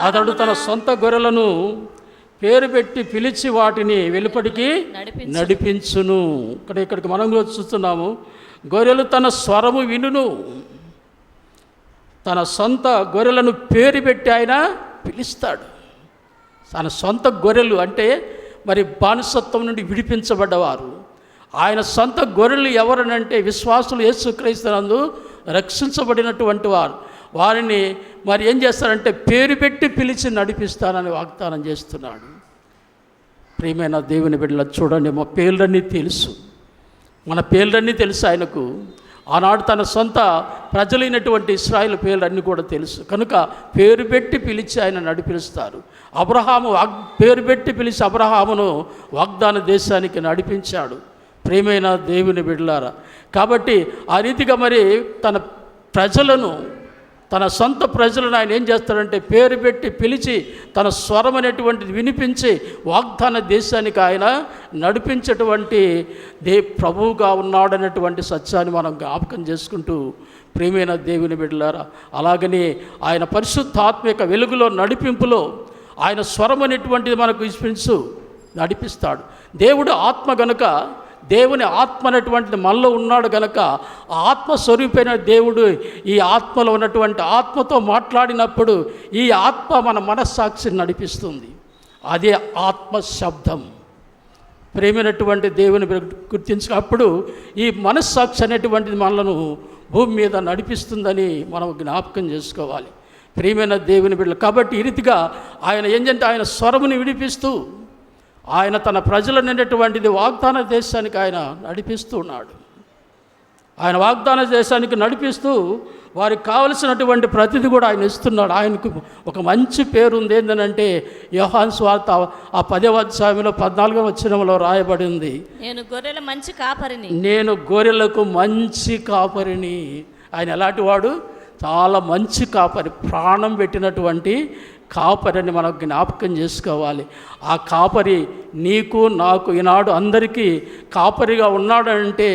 అతడు తన సొంత గొర్రెలను పేరు పెట్టి పిలిచి వాటిని వెలుపడికి నడిపించును. ఇక్కడికి మనం కూడా చూస్తున్నాము. గొర్రెలు తన స్వరము వినును, తన సొంత గొర్రెలను పేరు పెట్టి ఆయన పిలుస్తాడు. తన సొంత గొర్రెలు అంటే మరి బానిసత్వం నుండి విడిపించబడ్డవారు. ఆయన సొంత గొర్రెలు ఎవరనంటే విశ్వాసులు, యేసుక్రీస్తునందు రక్షించబడినటువంటి వారు. వారిని మరి ఏం చేస్తారంటే పేరు పెట్టి పిలిచి నడిపిస్తానని వాగ్దానం చేస్తున్నాడు. ప్రియమైన దేవుని బిడ్డలు చూడండి, మా పేర్లన్నీ తెలుసు, మన పేర్లన్నీ తెలుసు ఆయనకు. ఆనాడు తన సొంత ప్రజలైనటువంటి ఇశ్రాయేలు పేర్లన్నీ కూడా తెలుసు కనుక పేరు పెట్టి పిలిచి ఆయన నడిపిస్తారు. అబ్రహాము పేరు పెట్టి పిలిచి అబ్రహామును వాగ్దాన దేశానికి నడిపించాడు. ప్రియమైన దేవుని బిడ్డలారా, కాబట్టి ఆ రీతిగా మరి తన ప్రజలను, తన సొంత ప్రజలను ఆయన ఏం చేస్తాడంటే పేరు పెట్టి పిలిచి తన స్వరం అనేటువంటిది వినిపించి వాగ్దాన దేశానికి ఆయన నడిపించేటువంటి ప్రభువుగా ఉన్నాడనేటువంటి సత్యాన్ని మనం జ్ఞాపకం చేసుకుంటూ ప్రియమైన దేవుని బిడ్డలారా, అలాగనే ఆయన పరిశుద్ధాత్మిక వెలుగులో నడిపింపులో ఆయన స్వరం అనేటువంటిది మనకు వినిపించు నడిపిస్తాడు. దేవుడు ఆత్మ గనుక, దేవుని ఆత్మ అనేటువంటిది మనలో ఉన్నాడు గనక ఆ ఆత్మస్వరూపైన దేవుడు ఈ ఆత్మలో ఉన్నటువంటి ఆత్మతో మాట్లాడినప్పుడు ఈ ఆత్మ మన మనస్సాక్షిని నడిపిస్తుంది. అదే ఆత్మ శబ్దం. ప్రేమైనటువంటి దేవుని గుర్తించినప్పుడు ఈ మనస్సాక్షి అనేటువంటిది మనలను భూమి మీద నడిపిస్తుందని మనం జ్ఞాపకం చేసుకోవాలి. ప్రియమైన దేవుని బిడ్డలు, కాబట్టి ఈ రీతిగా ఆయన ఏంటంటే ఆయన స్వరముని విడిపిస్తూ ఆయన తన ప్రజలనేటువంటిది వాగ్దాన దేశానికి ఆయన నడిపిస్తూ ఉన్నాడు. ఆయన వాగ్దాన దేశానికి నడిపిస్తూ వారికి కావలసినటువంటి ప్రతిదీ కూడా ఆయన ఇస్తున్నాడు. ఆయనకు ఒక మంచి పేరు ఉంది. ఏంటంటే యోహాను సువార్త ఆ 10వ అధ్యాయంలో 14వ వచనంలో రాయబడింది, నేను గొర్రెలకు మంచి కాపరిని. ఆయన ఎలాంటి వాడు? చాలా మంచి కాపరి, ప్రాణం పెట్టినటువంటి కాపరి అని మనం జ్ఞాపకం చేసుకోవాలి. ఆ కాపరి నీకు నాకు ఈనాడు అందరికీ కాపరిగా ఉన్నాడంటే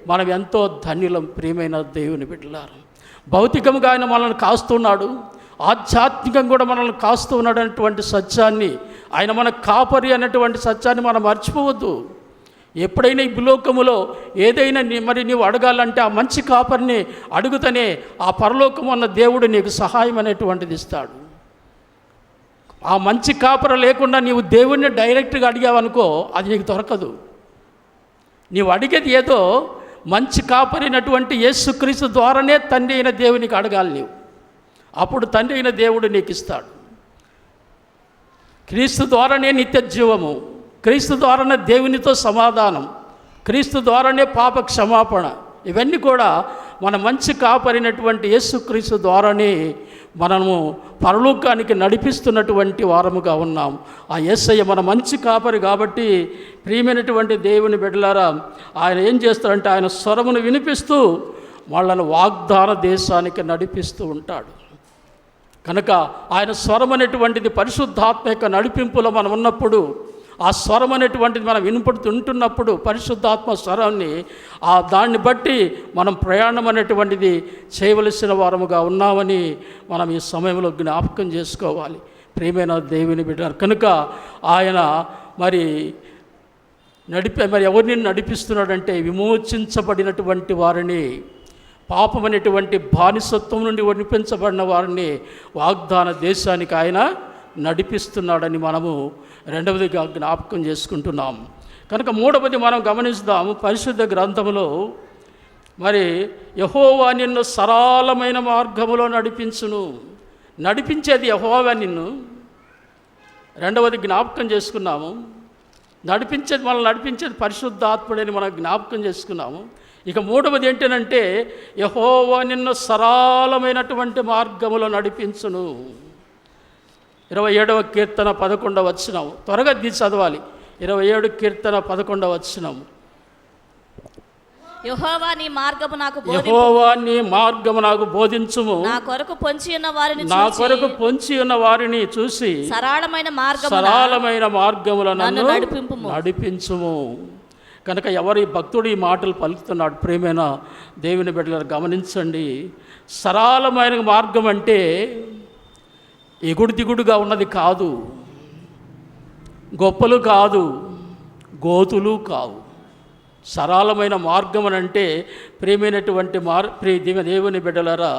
మనం ఎంతో ధన్యులం. ప్రియమైన దేవుని బిడ్డలారా, భౌతికంగా ఆయన మనల్ని కాస్తున్నాడు, ఆధ్యాత్మికంగా కూడా మనల్ని కాస్తూ ఉన్నాడు అనేటువంటి సత్యాన్ని, ఆయన మన కాపరి అనేటువంటి సత్యాన్ని మనం మర్చిపోవద్దు. ఎప్పుడైనా ఈ భూలోకములో ఏదైనా మరి నీవు అడగాలంటే ఆ మంచి కాపరిని అడుగుతనే ఆ పరలోకము అన్న దేవుడు నీకు సహాయం అనేటువంటిది ఇస్తాడు. ఆ మంచి కాపర లేకుండా నీవు దేవుణ్ణి డైరెక్ట్గా అడిగావనుకో అది నీకు దొరకదు. నీవు అడిగేది ఏదో మంచి కాపరినటువంటి యేసుక్రీస్తు ద్వారానే తండ్రి అయిన దేవునికి అడగాలి నీవు. అప్పుడు తండ్రి అయిన దేవుడు నీకు ఇస్తాడు. క్రీస్తు ద్వారానే నిత్య జీవము, క్రీస్తు ద్వారానే దేవునితో సమాధానం, క్రీస్తు ద్వారానే పాప క్షమాపణ. ఇవన్నీ కూడా మన మంచి కాపరినటువంటి యేసుక్రీస్తు ద్వారానే మనము పరలోకానికి నడిపిస్తున్నటువంటి వారముగా ఉన్నాం. ఆ యేసయ్య మన మంచి కాపరి కాబట్టి ప్రియమైనటువంటి దేవుని బిడ్డలారా, ఆయన ఏం చేస్తారంటే ఆయన స్వరమును వినిపిస్తూ వాళ్ళను వాగ్దాన దేశానికి నడిపిస్తూ ఉంటాడు. కనుక ఆయన స్వరం అనేటువంటిది పరిశుద్ధాత్మిక నడిపింపులో మనం ఉన్నప్పుడు, ఆ స్వరం అనేటువంటిది మనం వినపడుతుంటున్నప్పుడు పరిశుద్ధాత్మ స్వరాన్ని దాన్ని బట్టి మనం ప్రయాణం అనేటువంటిది చేయవలసిన వారముగా ఉన్నామని మనం ఈ సమయంలో జ్ఞాపకం చేసుకోవాలి. ప్రియమైన దేవుని బిడ్డ కనుక ఆయన మరి ఎవరిని నడిపిస్తున్నాడంటే విమోచించబడినటువంటి వారిని, పాపం అనేటువంటి బానిసత్వం నుండి విడిపించబడిన వారిని వాగ్దాన దేశానికి ఆయన నడిపిస్తున్నాడని మనము రెండవదిగా జ్ఞాపకం చేసుకుంటున్నాం. కనుక మూడవది మనం గమనిస్తాము, పరిశుద్ధ గ్రంథంలో మరి యెహోవా నిన్ను సరళమైన మార్గములో నడిపించును. నడిపించేది యెహోవా నిన్ను. రెండవది జ్ఞాపకం చేసుకున్నాము, మనల్ని నడిపించేది పరిశుద్ధాత్ముడని మనం జ్ఞాపకం చేసుకున్నాము. ఇక మూడవది ఏంటంటే యెహోవా నిన్ను సరళమైనటువంటి మార్గములో నడిపించును. 27వ కీర్తన 11వ వచనం, త్వరగా చదవాలి. 27 కీర్తన 11వ వచనం. యెహోవా నీ మార్గము నాకు బోధించుము. నా కొరకు పొంచి ఉన్న వారిని చూసి సరళమైన మార్గముల నన్ను నడిపించుము. కనుక ఎవరి భక్తుడు ఈ మాటలు పలుకుతున్నాడు? ప్రేమైన దేవుని బిడ్డలారా గమనించండి. సరళమైన మార్గం అంటే ఎగుడు దిగుడుగా ఉన్నది కాదు, గొప్పలు కాదు, గోతులు కావు. సరళమైన మార్గం అని అంటే ప్రేమైనటువంటి దేవుని బిడ్డలారా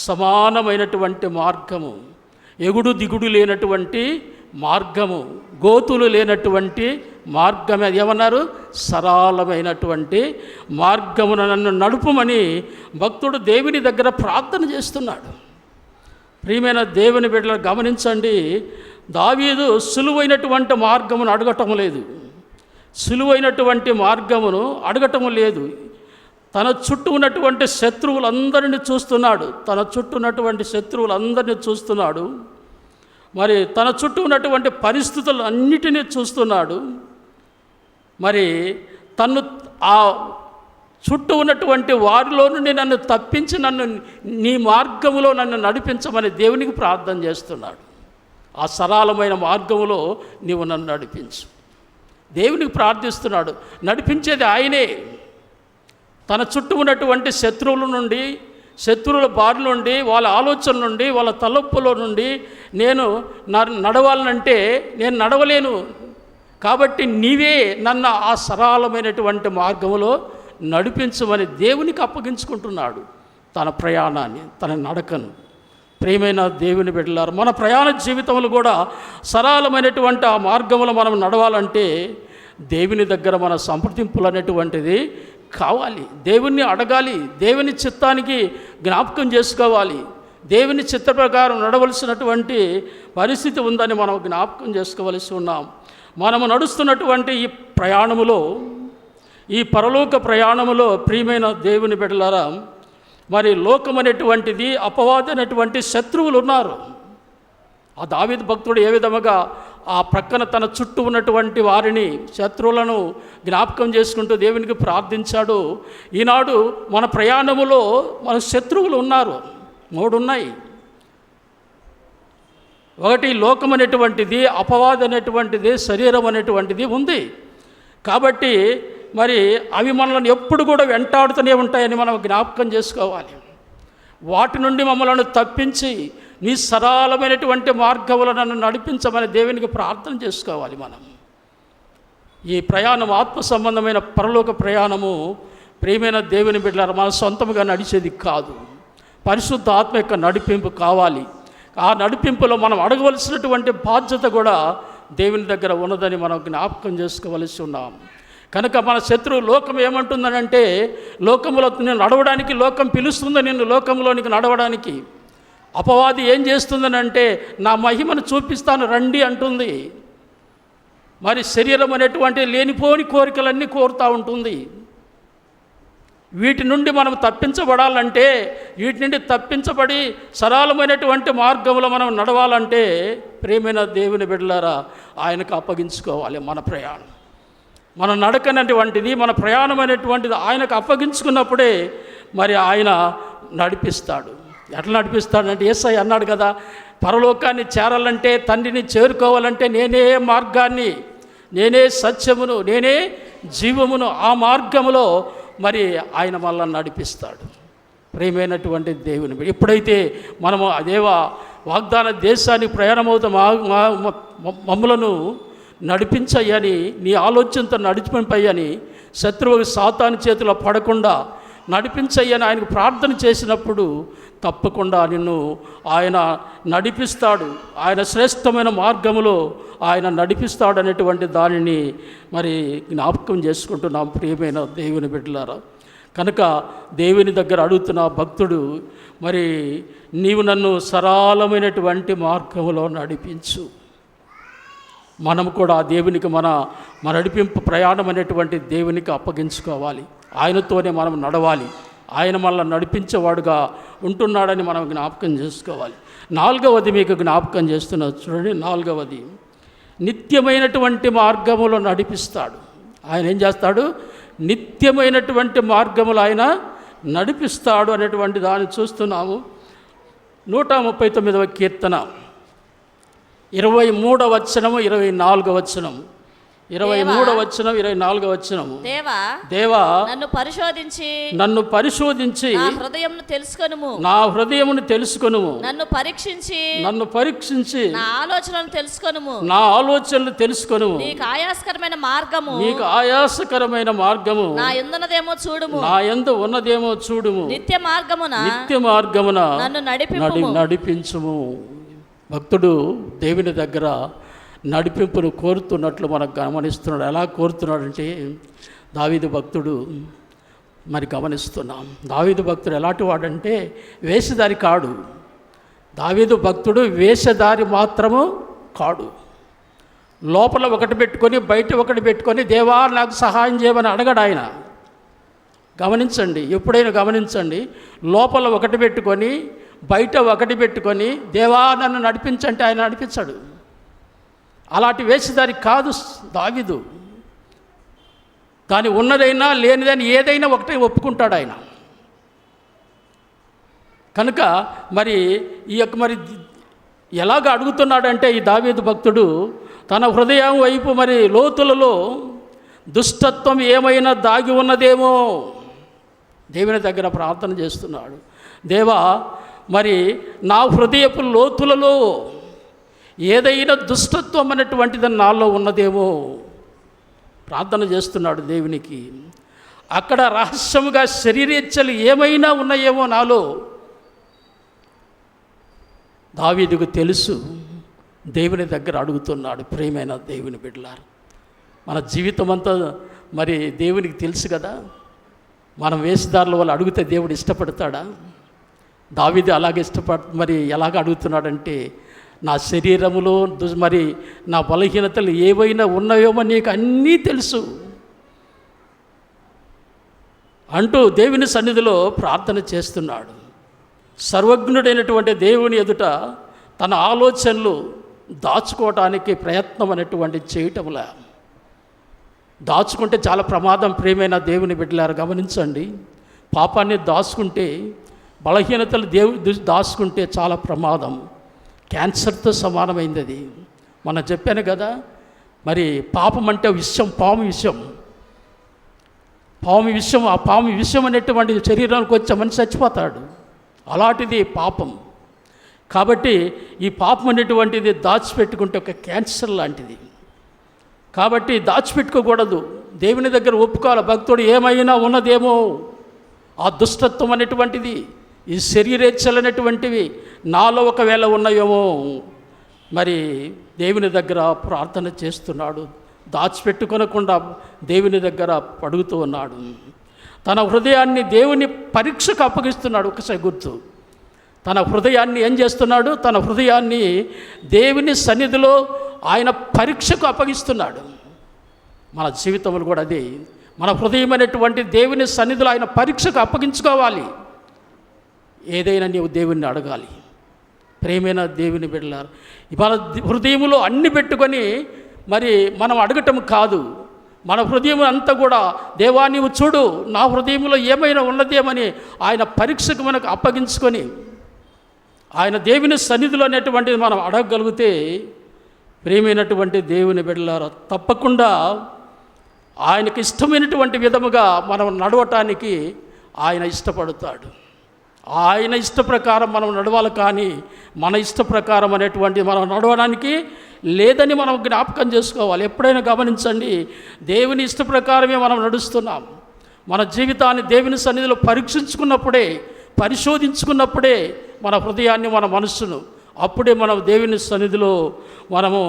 సమానమైనటువంటి మార్గము, ఎగుడు దిగుడు లేనటువంటి మార్గము, గోతులు లేనటువంటి మార్గమే. అది ఏమన్నారు? సరళమైనటువంటి మార్గమును నన్ను నడుపుమని భక్తుడు దేవుని దగ్గర ప్రార్థన చేస్తున్నాడు. ప్రియమైన దేవుని బిడ్డలు గమనించండి, దావీదు సులువైనటువంటి మార్గమును అడగటం లేదు, సులువైనటువంటి మార్గమును అడగటం లేదు. తన చుట్టూ ఉన్నటువంటి శత్రువులందరినీ చూస్తున్నాడు, చూస్తున్నాడు. మరి తన చుట్టూ ఉన్నటువంటి పరిస్థితులు అన్నిటినీ చూస్తున్నాడు. మరి తను ఆ చుట్టూ ఉన్నటువంటి వారిలో నుండి నన్ను తప్పించి నీ మార్గములో నన్ను నడిపించమని దేవునికి ప్రార్థన చేస్తున్నాడు. ఆ సరళమైన మార్గములో నీవు నన్ను నడిపించు. దేవునికి ప్రార్థిస్తున్నాడు. నడిపించేది ఆయనే. తన చుట్టూ ఉన్నటువంటి శత్రువుల బారి నుండి, వాళ్ళ ఆలోచనల నుండి, వాళ్ళ తలపులో నుండి నేను నడవాలనంటే నేను నడవలేను. కాబట్టి నీవే నన్ను ఆ సరళమైనటువంటి మార్గములో నడిపించమని దేవునికి అప్పగించుకుంటున్నాడు తన ప్రయాణాన్ని, తన నడకను. ప్రియమైన దేవుని బిడ్డలారా, మన ప్రయాణ జీవితంలో కూడా సరళమైనటువంటి ఆ మార్గంలో మనం నడవాలంటే దేవుని దగ్గర మన సంప్రదింపులు అనేటువంటిది కావాలి. దేవుణ్ణి అడగాలి, దేవుని చిత్తానికి జ్ఞాపకం చేసుకోవాలి. దేవుని చిత్త ప్రకారం నడవలసినటువంటి పరిస్థితి ఉందని మనం జ్ఞాపకం చేసుకోవలసి ఉన్నాం. మనము నడుస్తున్నటువంటి ఈ ప్రయాణములో, ఈ పరలోక ప్రయాణములో ప్రియమైన దేవుని బిడ్డలారా, మరి లోకం అనేటువంటిది, అపవాది అనేటువంటి శత్రువులు ఉన్నారు. ఆ దావీదు భక్తుడు ఏ విధముగా ఆ ప్రక్కన తన చుట్టూ ఉన్నటువంటి వారిని, శత్రువులను జ్ఞాపకం చేసుకుంటూ దేవునికి ప్రార్థించాడు. ఈనాడు మన ప్రయాణములో మన శత్రువులు ఉన్నారు, 3 ఉన్నాయి. ఒకటి లోకం అనేటువంటిది, అపవాది అనేటువంటిది, శరీరం అనేటువంటిది ఉంది. కాబట్టి మరి అవి మనల్ని ఎప్పుడు కూడా వెంటాడుతూనే ఉంటాయని మనం జ్ఞాపకం చేసుకోవాలి. వాటి నుండి మమ్మల్ని తప్పించి నీ సరళమైనటువంటి మార్గములను నన్ను నడిపించమని దేవునికి ప్రార్థన చేసుకోవాలి. మనం ఈ ప్రయాణం ఆత్మ సంబంధమైన పరలోక ప్రయాణము ప్రియమైన దేవుని బిడ్డలారా మన సొంతముగా నడిచేది కాదు. పరిశుద్ధ ఆత్మ యొక్క నడిపింపు కావాలి. ఆ నడిపింపులో మనం అడగవలసినటువంటి బాధ్యత కూడా దేవుని దగ్గర ఉన్నదని మనం జ్ఞాపకం చేసుకోవలసి ఉన్నాం. కనుక మన శత్రువు లోకం ఏమంటుందనంటే, లోకంలో నేను నడవడానికి లోకం పిలుస్తుంది, నిన్ను లోకంలోనికి నడవడానికి. అపవాది ఏం చేస్తుందనంటే, నా మహిమను చూపిస్తాను రండి అంటుంది. మరి శరీరం అనేటువంటి లేనిపోని కోరికలన్నీ కోరుతూ ఉంటుంది. వీటి నుండి మనం తప్పించబడాలంటే, వీటి నుండి తప్పించబడి సరళమైనటువంటి మార్గంలో మనం నడవాలంటే ప్రియమైన దేవుని బిడ్డలారా ఆయనకు అప్పగించుకోవాలి. మన ప్రయాణం, మన నడకనటువంటిది, మన ప్రయాణం అనేటువంటిది ఆయనకు అప్పగించుకున్నప్పుడే మరి ఆయన నడిపిస్తాడు. ఎట్లా నడిపిస్తాడంటే, యేసయ్య అన్నాడు కదా, పరలోకాన్ని చేరాలంటే, తండ్రిని చేరుకోవాలంటే నేనే మార్గాన్ని, నేనే సత్యమును, నేనే జీవమును. ఆ మార్గములో మరి ఆయన మనల్ని నడిపిస్తాడు. ప్రియమైనటువంటి దేవుని ఎప్పుడైతే మనము అదేవ వాగ్దాన దేశానికి ప్రయాణమవుతాం, మమ్ములను నడిపించయ్యని, నీ ఆలోచనతో నడిచిపోయని, శత్రువుకి సాతాను చేతిలో పడకుండా నడిపించయ్యని ఆయనకు ప్రార్థన చేసినప్పుడు తప్పకుండా నిన్ను ఆయన నడిపిస్తాడు, ఆయన శ్రేష్టమైన మార్గములో ఆయన నడిపిస్తాడు అనేటువంటి దానిని మరి జ్ఞాపకం చేసుకుంటున్నాం ప్రియమైన దేవుని బిడ్డలారా. కనుక దేవుని దగ్గర అడుగుతున్న భక్తుడు, మరి నీవు నన్ను సరళమైనటువంటి మార్గంలో నడిపించు. మనం కూడా దేవునికి మన నడిపింపు ప్రయాణం అనేటువంటి దేవునికి అప్పగించుకోవాలి. ఆయనతోనే మనం నడవాలి. ఆయన మనల్ని నడిపించేవాడుగా ఉంటున్నాడని మనం జ్ఞాపకం చేసుకోవాలి. 4వది మీకు జ్ఞాపకం చేస్తున్నారు చూడండి. 4వది నిత్యమైనటువంటి మార్గములో నడిపిస్తాడు. ఆయన ఏం చేస్తాడు? నిత్యమైనటువంటి మార్గములు ఆయన నడిపిస్తాడు అనేటువంటి దాన్ని చూస్తున్నాము. 139వ కీర్తన 23వ వచనము 24వ వచనము 23వ వచనం 24వ వచనము. దేవా నన్ను పరిశోధించి నా హృదయమును తెలుసుకొనుము. నన్ను పరీక్షించి నా ఆలోచనలు తెలుసుకొనుము. నీకు ఆయాసకరమైన మార్గము నా యందు ఉన్నదేమో చూడుము. నిత్య మార్గమున నన్ను నడిపించుము. భక్తుడు దేవుని దగ్గర నడిపింపును కోరుతున్నట్లు మనకు గమనిస్తున్నాడు. ఎలా కోరుతున్నాడంటే దావీదు భక్తుడు మరి గమనిస్తున్నాం. దావీదు భక్తుడు ఎలాంటి వాడంటే వేషధారి కాడు. దావీదు భక్తుడు వేషధారి మాత్రము కాడు. లోపల ఒకటి పెట్టుకొని బయట ఒకటి పెట్టుకొని దేవా నాకు సహాయం చేయమని అడగడు ఆయన. గమనించండి, ఎప్పుడైనా గమనించండి. లోపల ఒకటి పెట్టుకొని బయట ఒకటి పెట్టుకొని దేవా నన్ను నడిపించంటే ఆయన నడిపించాడు. అలాంటి వేషధారి కాదు దావీదు. కానీ ఉన్నదైనా లేనిదైనా ఏదైనా ఒకటే ఒప్పుకుంటాడు ఆయన. కనుక మరి ఈ యొక్క మరి ఎలాగ అడుగుతున్నాడంటే ఈ దావీదు భక్తుడు తన హృదయం వైపు మరి లోతులలో దుష్టత్వం ఏమైనా దాగి ఉన్నదేమో దేవుని దగ్గర ప్రార్థన చేస్తున్నాడు. దేవా మరి నా హృదయపు లోతులలో ఏదైనా దుష్టత్వం అనేటువంటిది నాలో ఉన్నదేమో ప్రార్థన చేస్తున్నాడు దేవునికి. అక్కడ రహస్యముగా శరీరేచ్ఛలు ఏమైనా ఉన్నాయేమో నాలో దావీదుకు తెలుసు. దేవుని దగ్గర అడుగుతున్నాడు. ప్రియమైన దేవుని బిడ్డలారా, మన జీవితం అంతా మరి దేవునికి తెలుసు కదా. మనం వేషధారుల వల్ల అడిగితే దేవుడు ఇష్టపడతాడా? దావీదు అలాగే మరి ఎలాగ అడుగుతున్నాడంటే నా శరీరములో మరి నా బలహీనతలు ఏవైనా ఉన్నాయేమో నీకు అన్నీ తెలుసు అంటూ దేవుని సన్నిధిలో ప్రార్థన చేస్తున్నాడు. సర్వజ్ఞుడైనటువంటి దేవుని ఎదుట తన ఆలోచనలు దాచుకోవటానికి ప్రయత్నం అనేటువంటి చేయటంలా. దాచుకుంటే చాలా ప్రమాదం. ప్రియమైన దేవుని బిడ్డలారా గమనించండి. పాపాన్ని దాచుకుంటే, బలహీనతలు దాచుకుంటే చాలా ప్రమాదం. క్యాన్సర్తో సమానమైంది అది. మనం చెప్పాను కదా, మరి పాపం అంటే విషం, పాము విషం. ఆ పాము విషం అనేటువంటి శరీరానికి వచ్చే మనిషి చచ్చిపోతాడు. అలాంటిది పాపం. కాబట్టి ఈ పాపం అనేటువంటిది దాచిపెట్టుకుంటే ఒక క్యాన్సర్ లాంటిది. కాబట్టి దాచిపెట్టుకోకూడదు. దేవుని దగ్గర ఒప్పుకోవాలి. భక్తుడు ఏమైనా ఉన్నదేమో ఆ దుష్టత్వం అనేటువంటిది, ఈ శరీరేచ్ఛలు అనేటువంటివి నాలో ఒకవేళ ఉన్నాయేమో మరి దేవుని దగ్గర ప్రార్థన చేస్తున్నాడు. దాచిపెట్టుకొనకుండా దేవుని దగ్గర అడుగుతూ ఉన్నాడు. తన హృదయాన్ని దేవుని పరీక్షకు అప్పగిస్తున్నాడు. ఒకసారి గుర్తు, తన హృదయాన్ని ఏం చేస్తున్నాడు? తన హృదయాన్ని దేవుని సన్నిధిలో ఆయన పరీక్షకు అప్పగిస్తున్నాడు. మన జీవితంలో కూడా అదే. మన హృదయం అనేటువంటి దేవుని సన్నిధిలో ఆయన పరీక్షకు అప్పగించుకోవాలి. ఏదైనా నీవు దేవుణ్ణి అడగాలి. ప్రేమైన దేవుని బిడ్డలారా, ఇవాళ హృదయంలో అన్ని పెట్టుకొని మరి మనం అడగటం కాదు. మన హృదయం అంతా కూడా దేవా నీవు చూడు, నా హృదయంలో ఏమైనా ఉన్నదేమని ఆయన పరీక్షకు మనకు అప్పగించుకొని ఆయన దేవుని సన్నిధిలో అనేటువంటిది మనం అడగగలిగితే, ప్రేమైనటువంటి దేవుని బిడ్డలారా, తప్పకుండా ఆయనకి ఇష్టమైనటువంటి విధముగా మనం నడవటానికి ఆయన ఇష్టపడతాడు. ఆయన ఇష్ట ప్రకారం మనం నడవాలి. కానీ మన ఇష్ట ప్రకారం అనేటువంటి మనం నడవడానికి లేదని మనం జ్ఞాపకం చేసుకోవాలి. ఎప్పుడైనా గమనించండి, దేవుని ఇష్ట ప్రకారమే మనం నడుస్తున్నాం. మన జీవితాన్ని దేవుని సన్నిధిలో పరీక్షించుకున్నప్పుడే, పరిశోధించుకున్నప్పుడే మన హృదయాన్ని, మన మనస్సును, అప్పుడే మనం దేవుని సన్నిధిలో మనము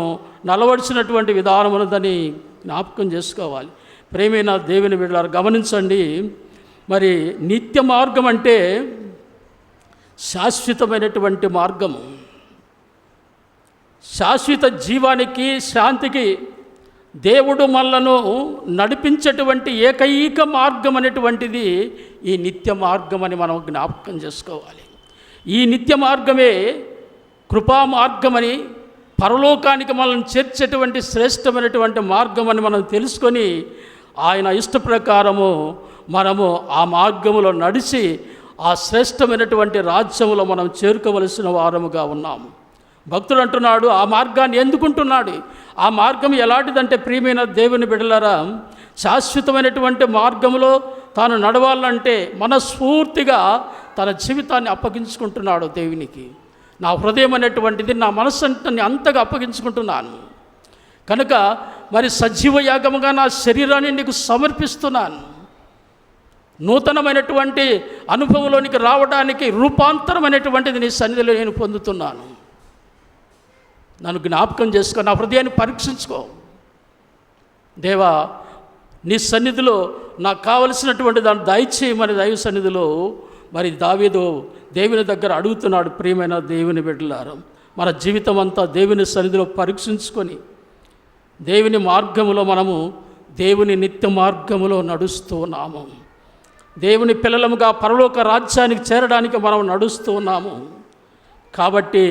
నలవడిచినటువంటి విధానం ఉన్నదని జ్ఞాపకం చేసుకోవాలి. ప్రేమైన దేవుని బిడ్డలారా, గమనించండి. మరి నిత్య మార్గం అంటే శాశ్వతమైనటువంటి మార్గము. శాశ్వత జీవానికి, శాంతికి దేవుడు మనలను నడిపించేటువంటి ఏకైక మార్గం అనేటువంటిది ఈ నిత్య మార్గం అని మనం జ్ఞాపకం చేసుకోవాలి. ఈ నిత్య మార్గమే కృపా మార్గమని, పరలోకానికి మనల్ని చేర్చేటువంటి శ్రేష్టమైనటువంటి మార్గం అని మనం తెలుసుకొని ఆయన ఇష్ట ప్రకారము మనము ఆ మార్గములో నడిచి ఆ శ్రేష్టమైనటువంటి రాజ్యములో మనం చేరుకోవలసిన వారముగా ఉన్నాము. భక్తుడు అంటున్నాడు, ఆ మార్గాన్ని ఎందుకుంటున్నాడు? ఆ మార్గం ఎలాంటిదంటే, ప్రియమైన దేవుని బిడ్డలారా, శాశ్వతమైనటువంటి మార్గంలో తాను నడవాలంటే మనస్ఫూర్తిగా తన జీవితాన్ని అప్పగించుకుంటున్నాడు దేవునికి. నా హృదయం అనేటువంటిది, నా మనస్సు అంటే అంతగా అప్పగించుకుంటున్నాను కనుక మరి సజీవ యాగముగా నా శరీరాన్ని నీకు సమర్పిస్తున్నాను. నూతనమైనటువంటి అనుభవంలోనికి రావడానికి రూపాంతరమైనటువంటిది నీ సన్నిధిలో నేను పొందుతున్నాను. నన్ను జ్ఞాపకం చేసుకో, నా హృదయాన్ని పరీక్షించుకో. దేవా, నీ సన్నిధిలో నాకు కావలసినటువంటి దాన్ని దయచేయమని దైవ సన్నిధిలో మరి దావీదు దేవుని దగ్గర అడుగుతున్నాడు. ప్రియమైన దేవుని బిడ్డలారా, మన జీవితం అంతా దేవుని సన్నిధిలో పరీక్షించుకొని దేవుని మార్గములో మనము దేవుని నిత్య మార్గములో నడుస్తూ ఉన్నాము. దేవుని పిల్లలముగా పరలోక రాజ్యానికి చేరడానికి మనం నడుస్తూ ఉన్నాము. కాబట్టి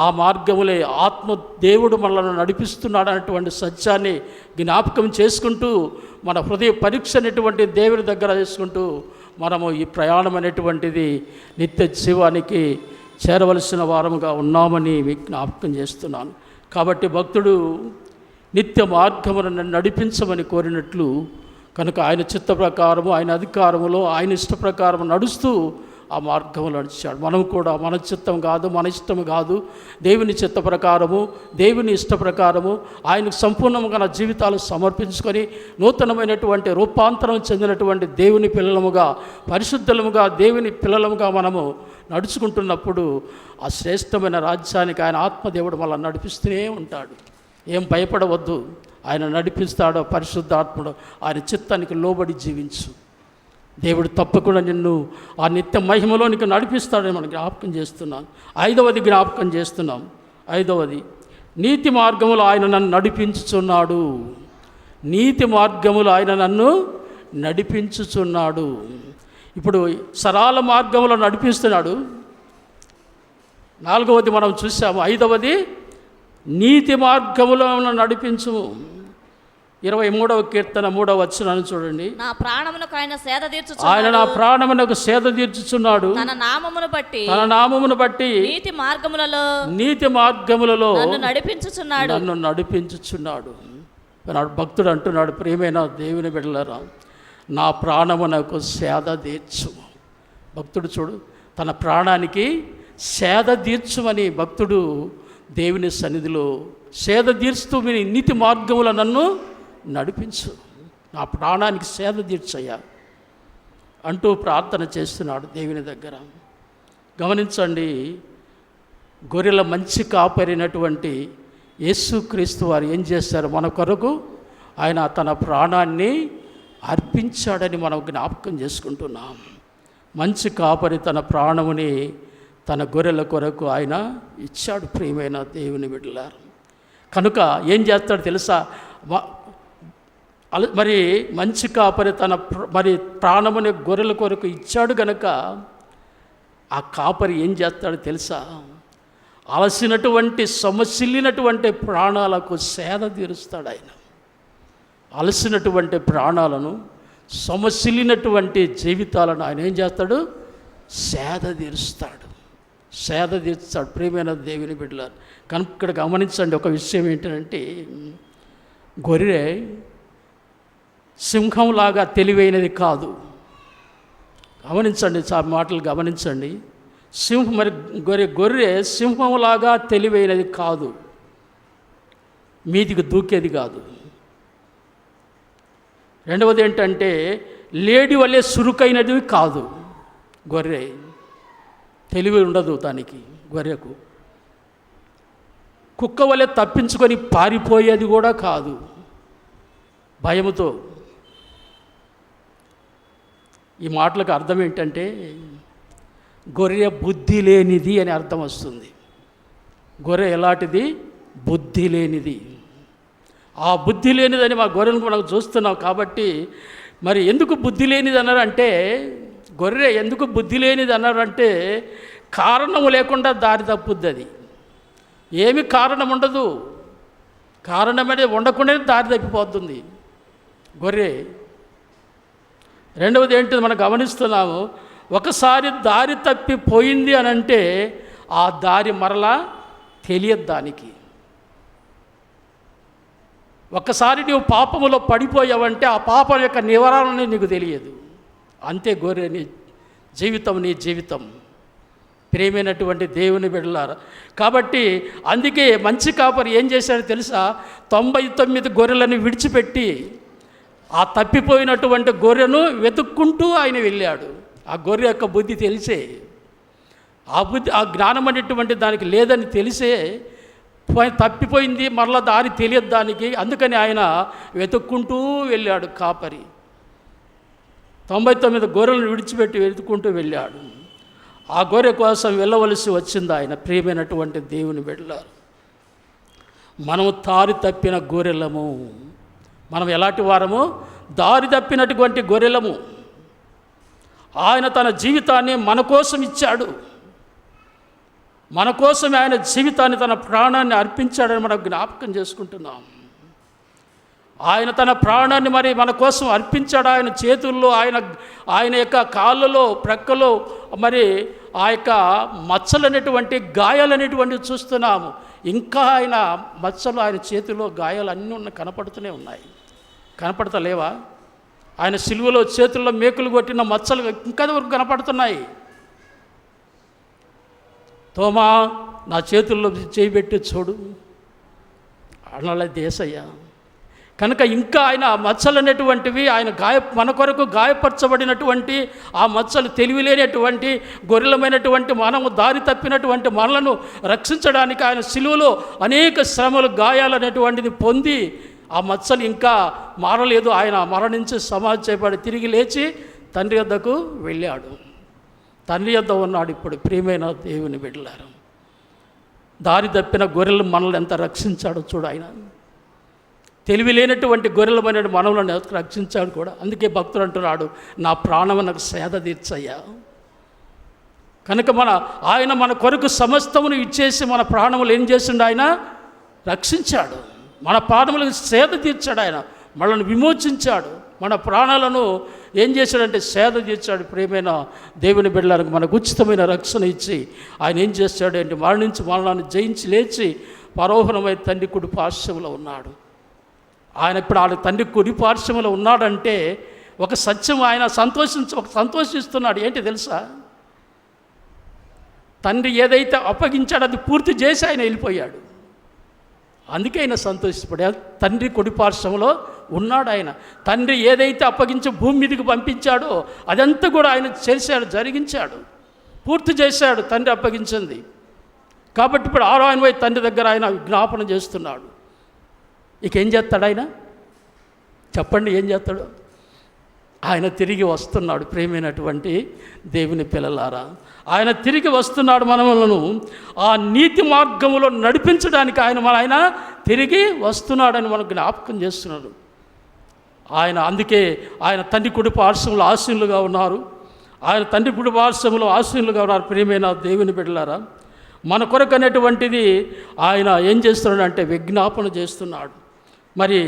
ఆ మార్గములే ఆత్మ దేవుడు మనల్ని నడిపిస్తున్నాడు అనేటువంటి సత్యాన్ని జ్ఞాపకం చేసుకుంటూ, మన హృదయ పరీక్ష అనేటువంటి దేవుని దగ్గర చేసుకుంటూ మనము ఈ ప్రయాణం అనేటువంటిది నిత్య జీవానికి చేరవలసిన వారముగా ఉన్నామని జ్ఞాపకం చేస్తున్నాను. కాబట్టి భక్తుడు నిత్య మార్గమును నడిపించమని కోరినట్లు కనుక ఆయన చిత్త ప్రకారము, ఆయన అధికారములో, ఆయన ఇష్ట ప్రకారము నడుస్తూ ఆ మార్గంలో నడిచాడు. మనం కూడా మన చిత్తం కాదు, మన ఇష్టం కాదు, దేవుని చిత్త ప్రకారము, దేవుని ఇష్ట ప్రకారము ఆయనకు సంపూర్ణంగా నా జీవితాలు సమర్పించుకొని నూతనమైనటువంటి రూపాంతరం చెందినటువంటి దేవుని పిల్లలముగా, పరిశుద్ధులముగా, దేవుని పిల్లలముగా మనము నడుచుకుంటున్నప్పుడు ఆ శ్రేష్టమైన రాజ్యానికి ఆయన ఆత్మదేవుడు మళ్ళీ నడిపిస్తూనే ఉంటాడు. ఏం భయపడవద్దు, ఆయన నడిపిస్తాడో పరిశుద్ధాత్ముడు, ఆయన చిత్తానికి లోబడి జీవించు. దేవుడు తప్పకుండా నిన్ను ఆ నిత్య మహిమలోనికి నడిపిస్తాడని మనం జ్ఞాపకం చేస్తున్నాం. ఐదవది జ్ఞాపకం చేస్తున్నాం. ఐదవది, నీతి మార్గములో ఆయన నన్ను నడిపించుచున్నాడు. నీతి మార్గములో ఆయన నన్ను నడిపించుచున్నాడు. ఇప్పుడు సరళ మార్గంలో నడిపిస్తున్నాడు. నాలుగవది మనం చూసాము. ఐదవది, నీతి మార్గములో నడిపించుము. 23వ కీర్తన 3వ వచనాన్ని చూడండి. నా ప్రాణమునకు ఆయన సేద తీర్చుచున్నాడు. ఆయన నా ప్రాణమునకు సేద తీర్చుచున్నాడు. తన నామమును బట్టి నీతి మార్గములలో నన్ను నడిపించుచున్నాడు. భక్తుడు అంటున్నాడు, ప్రియమైన దేవుని బిడ్డలారా, నా ప్రాణమునకు సేద తీర్చు. భక్తుడు చూడు, తన ప్రాణానికి సేద తీర్చుమని భక్తుడు దేవుని సన్నిధిలో సేద తీర్చుతూ మీ నీతి మార్గములో నన్ను నడిపించు, నా ప్రాణానికి సేద తీర్చయ్యా అంటూ ప్రార్థన చేస్తున్నాడు దేవుని దగ్గర. గమనించండి, గొర్రెల మంచి కాపరినటువంటి యేసుక్రీస్తు వారు ఏం చేశారు? మన కొరకు ఆయన తన ప్రాణాన్ని అర్పించాడని మనం జ్ఞాపకం చేసుకుంటున్నాం. మంచి కాపరి తన ప్రాణముని తన గొర్రెల కొరకు ఆయన ఇచ్చాడు. ప్రియమైన దేవుని బిడ్డలారు, కనుక ఏం చేస్తాడు తెలుసా? మరి మంచి కాపరి తన ప్రాణముని గొర్రెల కొరకు ఇచ్చాడు గనక ఆ కాపరి ఏం చేస్తాడో తెలుసా? అలసినటువంటి సొమ్మసిల్లినటువంటి ప్రాణాలకు సేద తీరుస్తాడు ఆయన. అలసినటువంటి ప్రాణాలను, సొమ్మసిల్లినటువంటి జీవితాలను ఆయన ఏం చేస్తాడు? సేద తీరుస్తాడు. ప్రియమైన దేవుని బిడ్డలారు, కనుక ఇక్కడ గమనించండి, ఒక విషయం ఏంటంటే, గొర్రె సింహంలాగా తెలివైనది కాదు. గమనించండి, మాటలు గమనించండి. గొర్రె సింహంలాగా తెలివైనది కాదు, మీదికి దూకేది కాదు. రెండవది ఏంటంటే, లేడి వలె సురుకైనది కాదు. గొర్రె తెలివి ఉండదు దానికి. గొర్రెకు కుక్క వలె తప్పించుకొని పారిపోయేది కూడా కాదు భయముతో. ఈ మాటలకు అర్థం ఏంటంటే గొర్రె బుద్ధి లేనిది అని అర్థం వస్తుంది. గొర్రె ఎలాంటిది? బుద్ధి లేనిది. ఆ బుద్ధి లేనిదని మా గొర్రెను మనం చూస్తున్నాం. కాబట్టి మరి ఎందుకు బుద్ధి లేనిది అన్నారంటే, గొర్రె ఎందుకు బుద్ధి లేనిది అన్నారంటే కారణము లేకుండా దారి తప్పుద్ది. అది ఏమి కారణం ఉండదు. కారణం అనేది ఉండకుండానే దారి తప్పిపోతుంది గొర్రె. రెండవది ఏంటి మనం గమనిస్తున్నాము, ఒకసారి దారి తప్పిపోయింది అని అంటే ఆ దారి మరలా తెలియదు దానికి. ఒక్కసారి నీవు పాపములో పడిపోయావంటే ఆ పాపం యొక్క నివారణ నీకు తెలియదు. అంతే గొర్రె నీ జీవితం, నీ జీవితం. ప్రియమైనటువంటి దేవుని బిడ్డలారా, కాబట్టి అందుకే మంచి కాపరి ఏం చేశాడో తెలుసా? 99 గొర్రెలను విడిచిపెట్టి ఆ తప్పిపోయినటువంటి గొర్రెను వెతుక్కుంటూ ఆయన వెళ్ళాడు. ఆ గొర్రె యొక్క బుద్ధి తెలిసే, ఆ జ్ఞానం అనేటువంటి దానికి లేదని తెలిసే తప్పిపోయింది, మరలా దారి తెలియదు దానికి. అందుకని ఆయన వెతుక్కుంటూ వెళ్ళాడు కాపరి. 99 గొర్రెలను విడిచిపెట్టి వెతుక్కుంటూ వెళ్ళాడు. ఆ గొర్రె కోసం వెళ్ళవలసి వచ్చింది ఆయన. ప్రియమైనటువంటి దేవుని బిడ్డలారా, మనము దారి తప్పిన గొర్రెలము. మనం ఎలాంటి వారము? దారి తప్పినటువంటి గొర్రెలము. ఆయన తన జీవితాన్ని మన కోసం ఇచ్చాడు. మన కోసం ఆయన జీవితాన్ని, తన ప్రాణాన్ని అర్పించాడని మనం జ్ఞాపకం చేసుకుంటున్నాం. ఆయన తన ప్రాణాన్ని మరి మన కోసం అర్పించాడు. ఆయన చేతుల్లో, ఆయన యొక్క కాళ్ళలో, ప్రక్కలో మరి ఆ యొక్క మచ్చలనేటువంటి గాయాలనేటువంటివి చూస్తున్నాము. ఇంకా ఆయన మచ్చలు, ఆయన చేతిలో గాయాలు అన్నీ కనపడుతూనే ఉన్నాయి. కనపడతలేవా? ఆయన సిలువలో చేతుల్లో మేకులు కొట్టిన మచ్చలు ఇంకా వరకు కనపడుతున్నాయి. తోమా, నా చేతుల్లో చేయబెట్టి చూడు అనాల దేశయ్య. కనుక ఇంకా ఆయన మచ్చలు అనేటువంటివి, ఆయన మన కొరకు గాయపరచబడినటువంటి ఆ మచ్చలు, తెలివిలేనటువంటి గొర్రెలమైనటువంటి మనము, దారి తప్పినటువంటి మనలను రక్షించడానికి ఆయన సిలువలో అనేక శ్రమలు, గాయాలనేటువంటిది పొంది ఆ మచ్చలు ఇంకా మారలేదు. ఆయన మరణించి సమాధి చేయబడి తిరిగి లేచి తండ్రి వద్దకు వెళ్ళాడు. తండ్రి వద్ద ఉన్నాడు ఇప్పుడు. ప్రియమైన దేవుని బిడ్డలారా, దారి తప్పిన గొర్రెలు మనల్ని ఎంత రక్షించాడో చూడు. ఆయన తెలివి లేనటువంటి గొర్రెలమైన మనవులను రక్షించాడు కూడా. అందుకే భక్తుడు అంటున్నాడు, నా ప్రాణము నాకు సేద తీర్చయ్యా. కనుక ఆయన మన కొరకు సమస్తమును ఇచ్చేసి మన ప్రాణములు ఏం చేసిండు? ఆయన రక్షించాడు. మన ప్రాణములకు సేద తీర్చాడు. ఆయన మనల్ని విమోచించాడు. మన ప్రాణాలను ఏం చేశాడంటే సేద తీర్చాడు. ప్రియమైన దేవుని బిడ్డలకు మనకు ఉచితమైన రక్షణ ఇచ్చి ఆయన ఏం చేశాడు అంటే మరణించి మరణాన్ని జయించి లేచి పరోహణమై తండ్రి కుడి పార్శ్వములో ఉన్నాడు. ఆయన ఇప్పుడు ఆయన తండ్రి కుడి పార్శ్వములో ఉన్నాడంటే ఒక సత్యం ఆయన సంతోషిస్తున్నాడు. ఏంటి తెలుసా? తండ్రి ఏదైతే అప్పగించాడో అది పూర్తి చేసి ఆయన వెళ్ళిపోయాడు. అందుకే ఆయన సంతోషపడాడు. తండ్రి కుడి పార్శ్వములో ఉన్నాడు ఆయన. తండ్రి ఏదైతే అప్పగించి భూమి మీదకి పంపించాడో అదంతా కూడా ఆయన చేశాడు, జరిగించాడు, పూర్తి చేశాడు తండ్రి అప్పగించింది. కాబట్టి ఇప్పుడు ఆయన పోయి తండ్రి దగ్గర ఆయన విజ్ఞాపన చేస్తున్నాడు. ఇక ఏం చేస్తాడు ఆయన? చెప్పండి, ఏం చేస్తాడు? ఆయన తిరిగి వస్తున్నాడు. ప్రియమైనటువంటి దేవుని పిల్లలారా, ఆయన తిరిగి వస్తున్నాడు. మనలను ఆ నీతి మార్గంలో నడిపించడానికి ఆయన తిరిగి వస్తున్నాడని మనకు జ్ఞాపకం చేస్తున్నాడు. అందుకే ఆయన తండ్రి కుడి పార్శ్వములో ఆశీనులుగా ఉన్నారు. ఆయన తండ్రి కుడి పార్శ్వములో ఆశీనులుగా ఉన్నారు. ప్రియమైన దేవుని బిడ్డలారా, మన కొరకు అనేటువంటిది ఆయన ఏం చేస్తున్నాడు అంటే విజ్ఞాపన చేస్తున్నాడు. మరి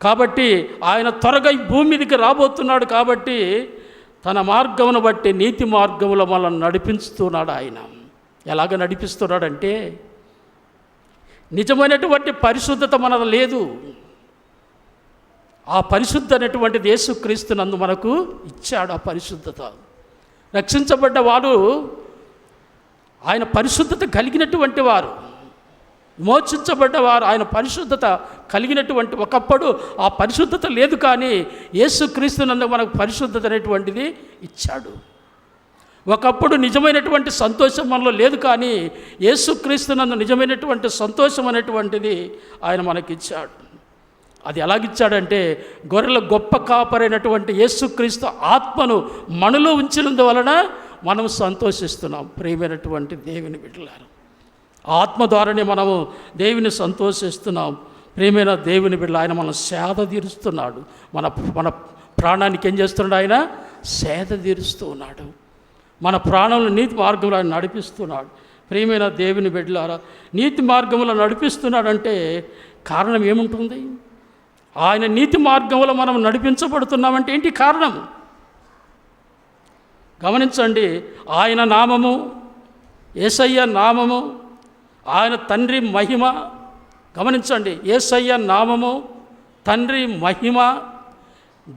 కాబట్టి ఆయన త్వరగా ఈ భూమి మీదకి రాబోతున్నాడు. కాబట్టి తన మార్గమును బట్టి నీతి మార్గములో మనల్ని నడిపిస్తున్నాడు. ఆయన ఎలాగ నడిపిస్తున్నాడంటే నిజమైనటువంటి పరిశుద్ధత మనది లేదు. ఆ పరిశుద్ధ అనేటువంటిది యేసుక్రీస్తునందు మనకు ఇచ్చాడు. ఆ పరిశుద్ధత రక్షించబడ్డ వారు ఆయన పరిశుద్ధత కలిగినటువంటి వారు. విమోచించబడ్డవారు, ఆయన పరిశుద్ధత కలిగినటువంటి, ఒకప్పుడు ఆ పరిశుద్ధత లేదు, కానీ యేసుక్రీస్తునందు మనకు పరిశుద్ధత అనేటువంటిది ఇచ్చాడు. ఒకప్పుడు నిజమైనటువంటి సంతోషం మనలో లేదు, కానీ యేసుక్రీస్తునందు నిజమైనటువంటి సంతోషం అనేటువంటిది ఆయన మనకిచ్చాడు. అది ఎలాగిచ్చాడంటే, గొర్రెల గొప్ప కాపరైనటువంటి యేసుక్రీస్తు ఆత్మను మనలో ఉంచినందువలన మనం సంతోషిస్తున్నాం. ప్రియమైనటువంటి దేవుని బిడ్డలారా, ఆత్మ ద్వారానే మనము దేవుని సంతోషిస్తున్నాం. ప్రియమైన దేవుని బిడ్డలు, ఆయన మనం సేద తీరుస్తున్నాడు. మన మన ప్రాణానికి ఏం చేస్తున్నాడు? ఆయన సేద తీరుస్తూ ఉన్నాడు. మన ప్రాణంలో నీతి మార్గంలో ఆయన నడిపిస్తున్నాడు. ప్రియమైన దేవుని బిడ్డలారా, నీతి మార్గంలో నడిపిస్తున్నాడంటే కారణం ఏముంటుంది? ఆయన నీతి మార్గంలో మనం నడిపించబడుతున్నామంటే ఏంటి కారణం? గమనించండి, ఆయన నామము, యేసయ్య నామము, ఆయన తండ్రి మహిమ. గమనించండి, యేసయ్య నామము, తండ్రి మహిమ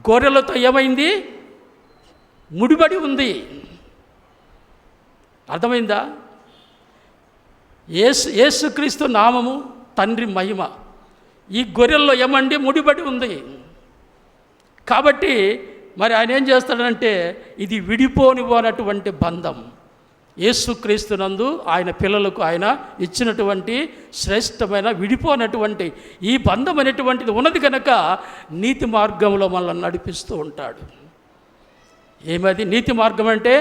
గొర్రెలతో ఏమైంది? ముడిపడి ఉంది. అర్థమైందా? యేసుక్రీస్తు నామము, తండ్రి మహిమ ఈ గొర్రెల్లో ఏమండి? ముడిపడి ఉంది. కాబట్టి మరి ఆయన ఏం చేస్తాడంటే, ఇది విడిపోనివ్వనటువంటి బంధం. యేసుక్రీస్తునందు ఆయన పిల్లలకు ఆయన ఇచ్చినటువంటి శ్రేష్టమైన విడిపోనటువంటి ఈ బంధం అనేటువంటిది ఉన్నది కనుక నీతి మార్గంలో మనల్ని నడిపిస్తూ ఉంటాడు. ఏమది నీతి మార్గం అంటే?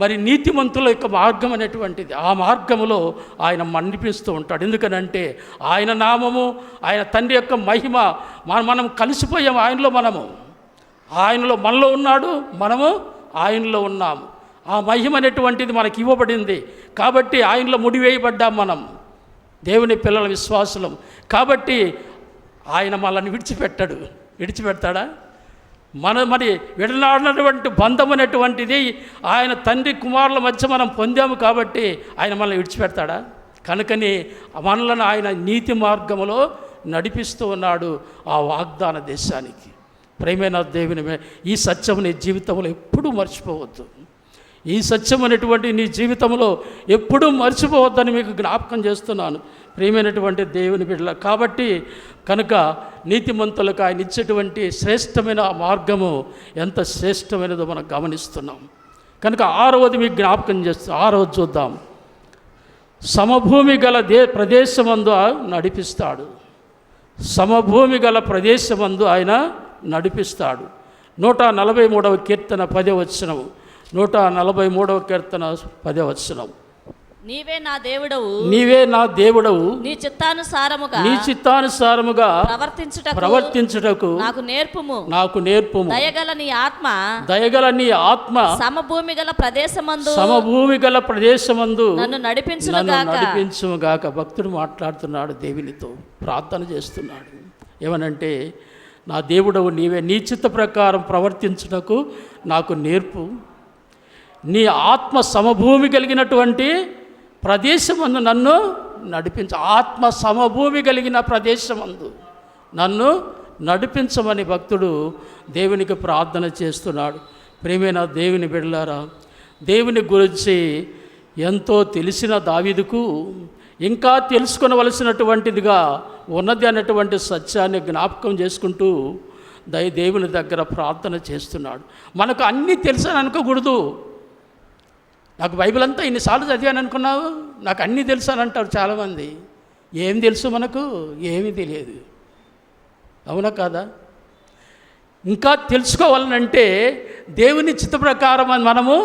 మరి నీతిమంతుల యొక్క మార్గం అనేటువంటిది. ఆ మార్గములో ఆయన నడిపిస్తూ ఉంటాడు. ఎందుకనంటే ఆయన నామము, ఆయన తండ్రి యొక్క మహిమ, మనం కలిసిపోయాం ఆయనలో. ఆయనలో మనలో ఉన్నాడు, మనము ఆయనలో ఉన్నాము. ఆ మహిమ అనేటువంటిది మనకి ఇవ్వబడింది. కాబట్టి ఆయనలో ముడివేయబడ్డాం మనం, దేవుని పిల్లల విశ్వాసులం. కాబట్టి ఆయన మనల్ని విడిచిపెడతాడా? మరి విడనాడినటువంటి బంధం అనేటువంటిది ఆయన తండ్రి కుమారుల మధ్య మనం పొందాము. కాబట్టి ఆయన మనల్ని విడిచిపెడతాడా? కనుకని మనలను ఆయన నీతి మార్గములో నడిపిస్తూ ఉన్నాడు ఆ వాగ్దాన దేశానికి. ప్రేమైన దేవుని, ఈ సత్యం నీ జీవితంలో ఎప్పుడూ మర్చిపోవద్దు. ఈ సత్యం అనేటువంటి నీ జీవితంలో ఎప్పుడూ మర్చిపోవద్దని మీకు జ్ఞాపకం చేస్తున్నాను, ప్రియమైనటువంటి దేవుని బిడ్డల. కాబట్టి కనుక నీతిమంతులకు ఆయన ఇచ్చేటువంటి శ్రేష్టమైన మార్గము ఎంత శ్రేష్టమైనదో మనం గమనిస్తున్నాం. కనుక 6వది మీకు జ్ఞాపకం చేస్తాం. 6వది చూద్దాం. సమభూమి గల ప్రదేశమందు నడిపిస్తాడు. సమభూమి గల ప్రదేశమందు ఆయన నడిపిస్తాడు. 143వ కీర్తన 10వ వచనం. 143వ కీర్తన 10వ వచనం. నీవే నా దేవుడవు, నీ చిత్తానుసారముగా ప్రవర్తించుటకు నాకు నేర్పుము. దయగల నీ ఆత్మ సమభూమి గల ప్రదేశమందు నన్ను నడిపించుగాక. భక్తుడు మాట్లాడుతున్నాడు, దేవునితో ప్రార్థన చేస్తున్నాడు. ఏమనంటే, నా దేవుడవు నీవే, నీ చిత్త ప్రకారం ప్రవర్తించుటకు నాకు నేర్పు. నీ ఆత్మ సమభూమి కలిగినటువంటి ప్రదేశమందు నన్ను నడిపించు. ఆత్మ సమభూమి కలిగిన ప్రదేశమందు నన్ను నడిపించమని భక్తుడు దేవునికి ప్రార్థన చేస్తున్నాడు. ప్రియమైన దేవుని బిడ్డలారా, దేవుని గురించి ఎంతో తెలిసిన దావీదుకు ఇంకా తెలుసుకొనవలసినటువంటిదిగా ఉన్నది అన్నటువంటి సత్యాన్ని జ్ఞాపకం చేసుకుంటూ దేవుని దగ్గర ప్రార్థన చేస్తున్నాడు. మనకు అన్నీ తెలుసని అనుకోకూడదు. నాకు బైబిల్ అంతా ఇన్నిసార్లు చదివాను అనుకున్నావు, నాకు అన్నీ తెలుసు అని అంటారు చాలామంది. ఏం తెలుసు? మనకు ఏమీ తెలియదు. అవునా కాదా? ఇంకా తెలుసుకోవాలనంటే దేవుని చిత్త ప్రకారం మనము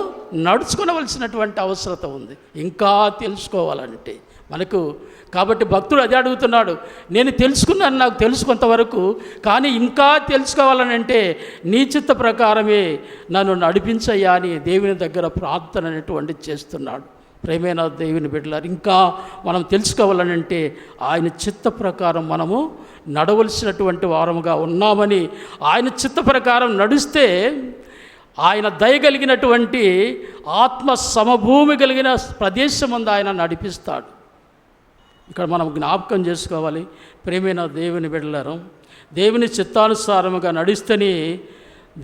నడుచుకోవలసినటువంటి అవసరత ఉంది, ఇంకా తెలుసుకోవాలంటే మనకు. కాబట్టి భక్తుడు అదే అడుగుతున్నాడు, నేను తెలుసుకున్నాను, నాకు తెలుసు కొంతవరకు, కానీ ఇంకా తెలుసుకోవాలనంటే నీ చిత్త ప్రకారమే నన్ను నడిపించయ్యా అని దేవుని దగ్గర ప్రార్థన అనేటువంటి చేస్తున్నాడు. ప్రేమైన దేవుని బిడ్డలారు, ఇంకా మనం తెలుసుకోవాలనంటే ఆయన చిత్త ప్రకారం మనము నడవలసినటువంటి వారముగా ఉన్నామని, ఆయన చిత్త ప్రకారం నడిస్తే ఆయన దయగలిగినటువంటి ఆత్మ సమభూమి కలిగిన ప్రదేశమందు ఆయన నడిపిస్తాడు. ఇక్కడ మనం జ్ఞాపకం చేసుకోవాలి, ప్రేమైన దేవుని బిడ్డలారు, దేవుని చిత్తానుసారముగా నడిస్తేనే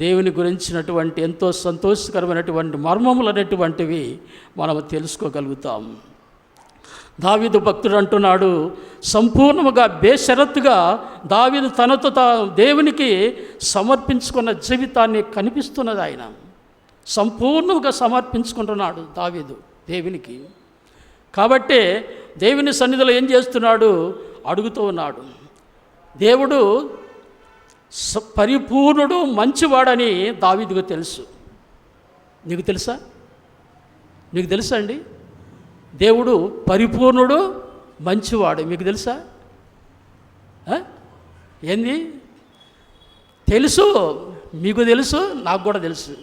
దేవుని గురించినటువంటి ఎంతో సంతోషకరమైనటువంటి మర్మములు అనేటువంటివి మనం తెలుసుకోగలుగుతాం. దావీదు భక్తుడు అంటున్నాడు, సంపూర్ణముగా బేషరతుగా దావీదు తనతో దేవునికి సమర్పించుకున్న జీవితాన్ని కనిపిస్తున్నది. ఆయన సంపూర్ణంగా సమర్పించుకుంటున్నాడు దావీదు దేవునికి. కాబట్టే దేవుని సన్నిధిలో ఏం చేస్తున్నాడు, అడుగుతూ ఉన్నాడు. దేవుడు పరిపూర్ణుడు, మంచివాడని దావీదుకు తెలుసు. నీకు తెలుసా? మీకు తెలుసా అండి? దేవుడు పరిపూర్ణుడు, మంచివాడు. మీకు తెలుసా? ఏంది తెలుసు? మీకు తెలుసు, నాకు కూడా తెలుసు.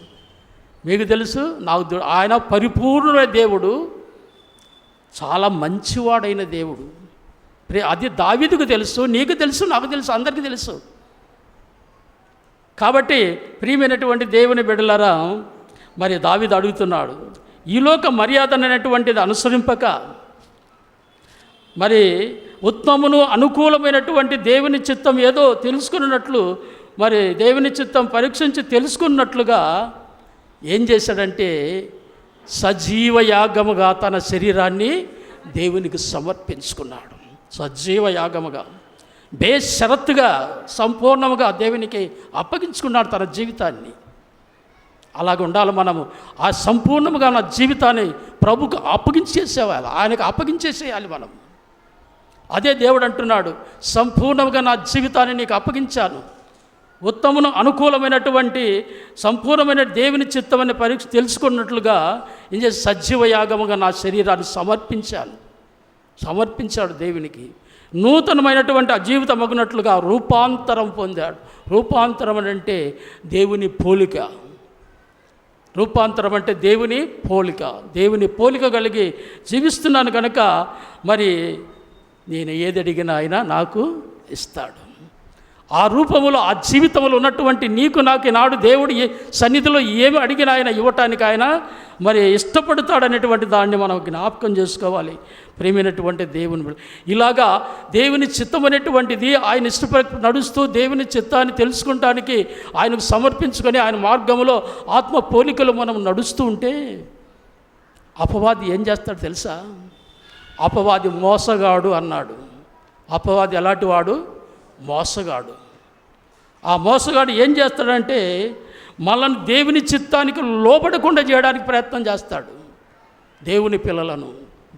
మీకు తెలుసు, నాకు. ఆయన పరిపూర్ణుడైన దేవుడు, చాలా మంచివాడైన దేవుడు. అది దావీదుకు తెలుసు, నీకు తెలుసు, నాకు తెలుసు, అందరికీ తెలుసు. కాబట్టి ప్రియమైనటువంటి దేవుని బిడ్డలారా, మరి దావీదు అడుగుతున్నాడు, ఈ లోక మర్యాద అనేటువంటిది అనుసరింపక మరి ఉత్తమమును అనుకూలమైనటువంటి దేవుని చిత్తం ఏదో తెలుసుకున్నట్లు, మరి దేవుని చిత్తం పరీక్షించి తెలుసుకున్నట్లుగా ఏం చేశాడంటే సజీవ యాగముగా తన శరీరాన్ని దేవునికి సమర్పించుకున్నాడు. సజీవ యాగముగా బేషరతుగా సంపూర్ణముగా దేవునికి అప్పగించుకున్నాడు తన జీవితాన్ని. అలాగ ఉండాలి మనము. ఆ సంపూర్ణముగా నా జీవితాన్ని ప్రభుకు అప్పగించేసేయాలి, ఆయనకు అప్పగించేసేయాలి మనం. అదే దేవుడు అంటున్నాడు, సంపూర్ణంగా నా జీవితాన్ని నీకు అప్పగించాను, ఉత్తమను అనుకూలమైనటువంటి సంపూర్ణమైన దేవుని చిత్తమని పరీక్ష తెలుసుకున్నట్లుగా ఏం చేసి సజీవ యాగముగా నా శరీరాన్ని సమర్పించాడు దేవునికి. నూతనమైనటువంటి ఆ జీవితం మగునట్లుగా రూపాంతరం పొందాడు. రూపాంతరం అంటే దేవుని పోలిక. రూపాంతరం అంటే దేవుని పోలిక. దేవుని పోలిక కలిగి జీవిస్తున్నాను కనుక మరి నేను ఏది అడిగినా ఆయన నాకు ఇస్తాడు. ఆ రూపములో, ఆ జీవితంలో ఉన్నటువంటి నీకు నాకు నాడు దేవుడు సన్నిధిలో ఏమి అడిగిన ఆయన ఇవ్వటానికి ఆయన మరి ఇష్టపడతాడనేటువంటి దాన్ని మనం జ్ఞాపకం చేసుకోవాలి. ప్రేమైనటువంటి దేవుని ఇలాగా దేవుని చిత్తం అనేటువంటిది ఆయన ఇష్టపడి నడుస్తూ దేవుని చిత్తాన్ని తెలుసుకుంటానికి ఆయనకు సమర్పించుకొని ఆయన మార్గంలో ఆత్మ పోలికలు మనం నడుస్తూ ఉంటే అపవాది ఏం చేస్తాడు తెలుసా? అపవాది మోసగాడు అన్నాడు. అపవాది ఎలాంటి వాడు? మోసగాడు. ఆ మోసగాడు ఏం చేస్తాడంటే మనల్ని దేవుని చిత్తానికి లోబడకుండా చేయడానికి ప్రయత్నం చేస్తాడు. దేవుని పిల్లలను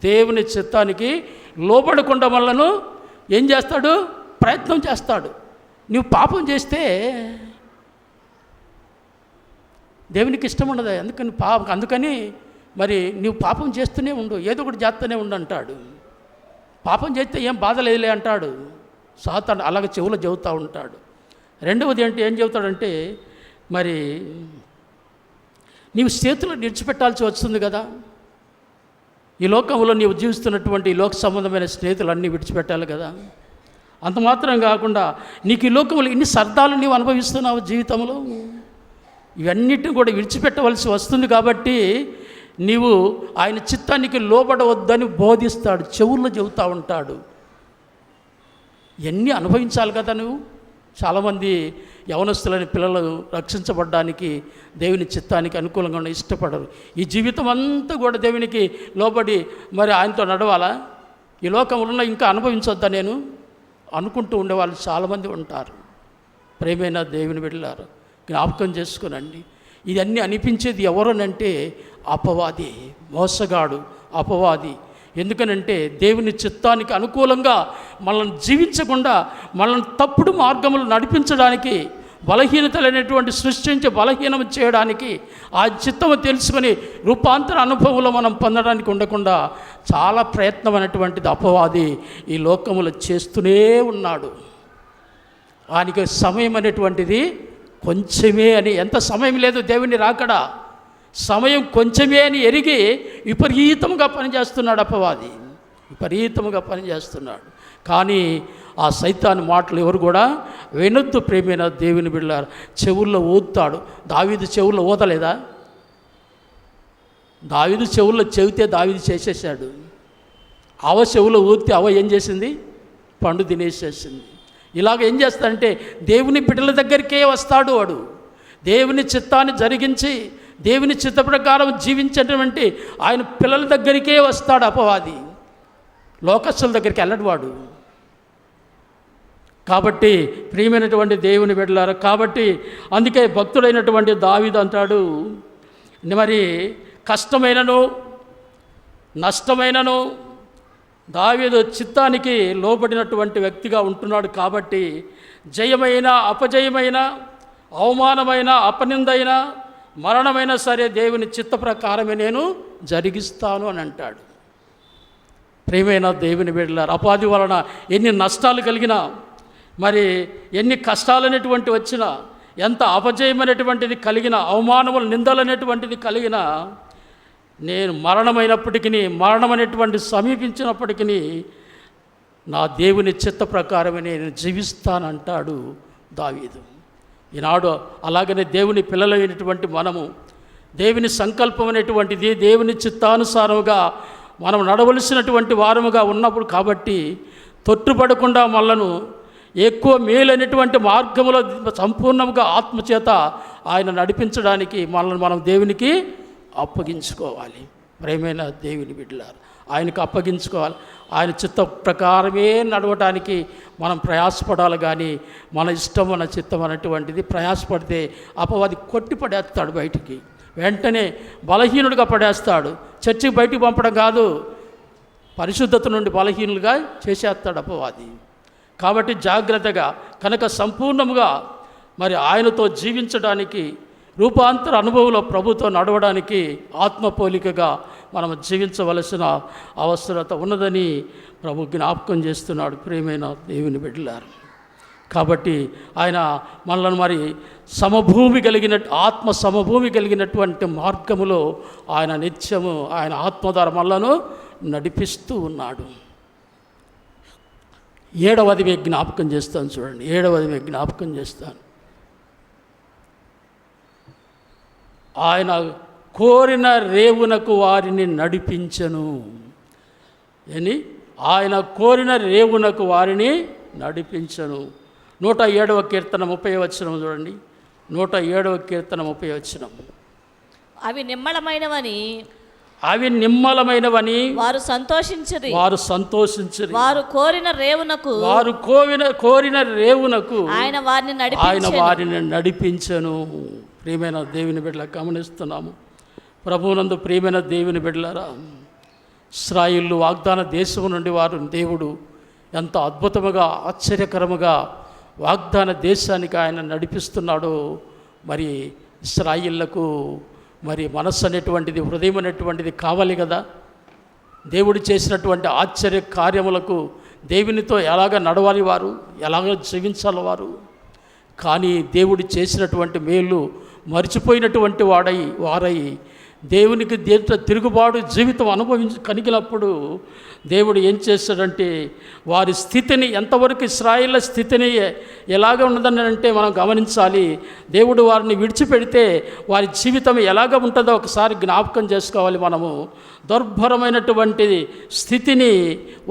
దేవుని చిత్తానికి లోబడకుండా మనలను ఏం చేస్తాడు? ప్రయత్నం చేస్తాడు. నువ్వు పాపం చేస్తే దేవునికి ఇష్టం ఉండదు. అందుకని మరి నువ్వు పాపం చేస్తూనే ఉండు, ఏదో ఒకటి చేస్తూనే ఉండు అంటాడు. పాపం చేస్తే ఏం బాధ లేదులే అంటాడు. సాతాను అలాగే చెవులో చెబుతూ ఉంటాడు. రెండవది అంటే ఏం చెబుతాడంటే మరి నీవు చేతులు విడిచిపెట్టాల్సి వస్తుంది కదా. ఈ లోకంలో నీవు జీవిస్తున్నటువంటి ఈ లోక సంబంధమైన స్నేహితులు అన్నీ విడిచిపెట్టాలి కదా. అంత మాత్రం కాకుండా నీకు ఈ లోకంలో ఇన్ని సర్దాలు నీవు అనుభవిస్తున్నావు జీవితంలో, ఇవన్నిటిని కూడా విడిచిపెట్టవలసి వస్తుంది. కాబట్టి నీవు ఆయన చిత్తానికి లోబడవద్దని బోధిస్తాడు, చెవుల్లో చెబుతూ ఉంటాడు. ఇవన్నీ అనుభవించాలి కదా నువ్వు. చాలామంది యవనస్తులని పిల్లలు రక్షించబడ్డానికి దేవుని చిత్తానికి అనుకూలంగా ఇష్టపడరు. ఈ జీవితం అంతా కూడా దేవునికి లోబడి మరి ఆయనతో నడవాలా, ఈ లోకంలో ఇంకా అనుభవించొద్దా నేను అనుకుంటూ ఉండేవాళ్ళు చాలామంది ఉంటారు. ప్రేమైన దేవుని బిడ్డలారా, జ్ఞాపకం చేసుకునండి. ఇదన్నీ అనిపించేది ఎవరనంటే అపవాది, మోసగాడు, అపవాది. ఎందుకనంటే దేవుని చిత్తానికి అనుకూలంగా మనల్ని జీవించకుండా మనల్ని తప్పుడు మార్గములు నడిపించడానికి, బలహీనతలైనటువంటి సృష్టించి బలహీనం చేయడానికి, ఆ చిత్తము తెలుసుకొని రూపాంతర అనుభవంలో మనం పొందడానికి ఉండకుండా చాలా ప్రయత్నం అనేటువంటిది అపవాది ఈ లోకములో చేస్తూనే ఉన్నాడు. ఆయనకి సమయం అనేటువంటిది కొంచెమే అని, ఎంత సమయం లేదు దేవుని రాకడా, సమయం కొంచెమే అని ఎరిగి విపరీతంగా పనిచేస్తున్నాడు అపవాది, విపరీతంగా పనిచేస్తున్నాడు. కానీ ఆ సైతాను మాటలు ఎవరు కూడా వినొద్దు. ప్రేమైన దేవుని బిడ్డలారా, చెవుల్లో ఊదుతాడు. దావీదు చెవుల్లో ఊదలేదా? దావీదు చెవుల్లో చెవితే దావీదు చేసేసాడు. అవ చెవులో ఊదితే అవ ఏం చేసింది? పండు తినేసేసింది. ఇలాగ ఏం చేస్తాడంటే దేవుని బిడ్డల దగ్గరికే వస్తాడు వాడు. దేవుని చిత్తాన్ని జరిగించి దేవుని చిత్త ప్రకారం జీవించేటువంటి ఆయన పిల్లల దగ్గరికే వస్తాడు అపవాది. లోకస్తుల దగ్గరికి వెళ్ళడు వాడు. కాబట్టి ప్రియమైనటువంటి దేవుని బిడ్డలారా, కాబట్టి అందుకే భక్తుడైనటువంటి దావీదు అంటాడు, మరి కష్టమైనను నష్టమైనను దావీదు చిత్తానికి లోబడినటువంటి వ్యక్తిగా ఉంటున్నాడు. కాబట్టి జయమైన అపజయమైన అవమానమైన అపనిందైన మరణమైనా సరే దేవుని చిత్త ప్రకారమే నేను జరిగిస్తాను అని అంటాడు. ప్రియమైన దేవుని బిడ్డలారా, అపాధి వలన ఎన్ని నష్టాలు కలిగినా, మరి ఎన్ని కష్టాలనేటువంటి వచ్చినా, ఎంత అపజయమైనటువంటిది కలిగిన, అవమానములు నిందలనేటువంటిది కలిగిన, నేను మరణమైనప్పటికీ, మరణం అనేటువంటి సమీపించినప్పటికీ నా దేవుని చిత్త ప్రకారమే నేను జీవిస్తానంటాడు దావీదు. ఈనాడు అలాగనే దేవుని పిల్లలైనటువంటి మనము దేవుని సంకల్పం అనేటువంటిది దేవుని చిత్తానుసారముగా మనం నడవలసినటువంటి వారముగా ఉన్నప్పుడు, కాబట్టి తొట్టుపడకుండా మనలను ఎక్కువ మేలైనటువంటి మార్గంలో సంపూర్ణంగా ఆత్మచేత ఆయన నడిపించడానికి మనల్ని మనం దేవునికి అప్పగించుకోవాలి. ప్రేమైన దేవుని బిడ్డలారా, ఆయనకు అప్పగించుకోవాలి. ఆయన చిత్త ప్రకారమే నడవటానికి మనం ప్రయాసపడాలి. కానీ మన ఇష్టం మన చిత్తం అనేటువంటిది ప్రయాసపడితే అపవాది కొట్టి పడేస్తాడు, బయటికి వెంటనే బలహీనుడిగా పడేస్తాడు. చర్చికి బయటికి పంపడం కాదు, పరిశుద్ధత నుండి బలహీనులుగా చేసేస్తాడు అపవాది. కాబట్టి జాగ్రత్తగా కనుక సంపూర్ణముగా మరి ఆయనతో జీవించడానికి, రూపాంతర అనుభవంలో ప్రభుతో నడవడానికి ఆత్మపోలికగా మనం జీవించవలసిన అవసరత ఉన్నదని ప్రభు జ్ఞాపకం చేస్తున్నాడు. ప్రియమైన దేవుని బిడ్డలారు, కాబట్టి ఆయన మనల్ని మరి సమభూమి కలిగిన ఆత్మ సమభూమి కలిగినటువంటి మార్గములో ఆయన నిత్యము ఆయన ఆత్మధార మనలను నడిపిస్తూ ఉన్నాడు. 7వది మీకు జ్ఞాపకం చేస్తాను, చూడండి. 7వది మీకు జ్ఞాపకం చేస్తాను. ఆయన కోరిన రేవునకు వారిని నడిపించను అని, ఆయన కోరిన రేవునకు వారిని నడిపించను. 107వ కీర్తన 30వ వచనం చూడండి. 107వ కీర్తన 30వ వచనం. అవి నిమ్మళమైనవని వారు సంతోషించరు. వారు కోరిన రేవునకు ఆయన వారిని నడిపించను. ప్రియమైన దేవుని బిడ్డల గమనిస్తున్నాము. ప్రభువునందు ప్రియమైన దేవుని బిడ్డలారా, ఇశ్రాయేలు వాగ్దాన దేశం నుండి వారు దేవుడు ఎంత అద్భుతముగా ఆశ్చర్యకరముగా వాగ్దాన దేశానికి ఆయన నడిపిస్తున్నాడో, మరి ఇశ్రాయేళ్లకు మరి మనస్సు అనేటువంటిది, హృదయం అనేటువంటిది కావాలి కదా. దేవుడు చేసినటువంటి ఆశ్చర్య కార్యములకు దేవునితో ఎలాగ నడవాలి వారు, ఎలాగ జీవించాలి వారు. కానీ దేవుడు చేసినటువంటి మేలు మర్చిపోయినటువంటి వారై దేవునికి తిరుగుబాటు జీవితం కలిగినప్పుడు దేవుడు ఏం చేస్తాడంటే, వారి స్థితిని ఎంతవరకు ఇశ్రాయేళ్ల స్థితిని ఎలాగ ఉన్నదని అంటే మనం గమనించాలి. దేవుడు వారిని విడిచిపెడితే వారి జీవితం ఎలాగ ఉంటుందో ఒకసారి జ్ఞాపకం చేసుకోవాలి మనము. దుర్భరమైనటువంటి స్థితిని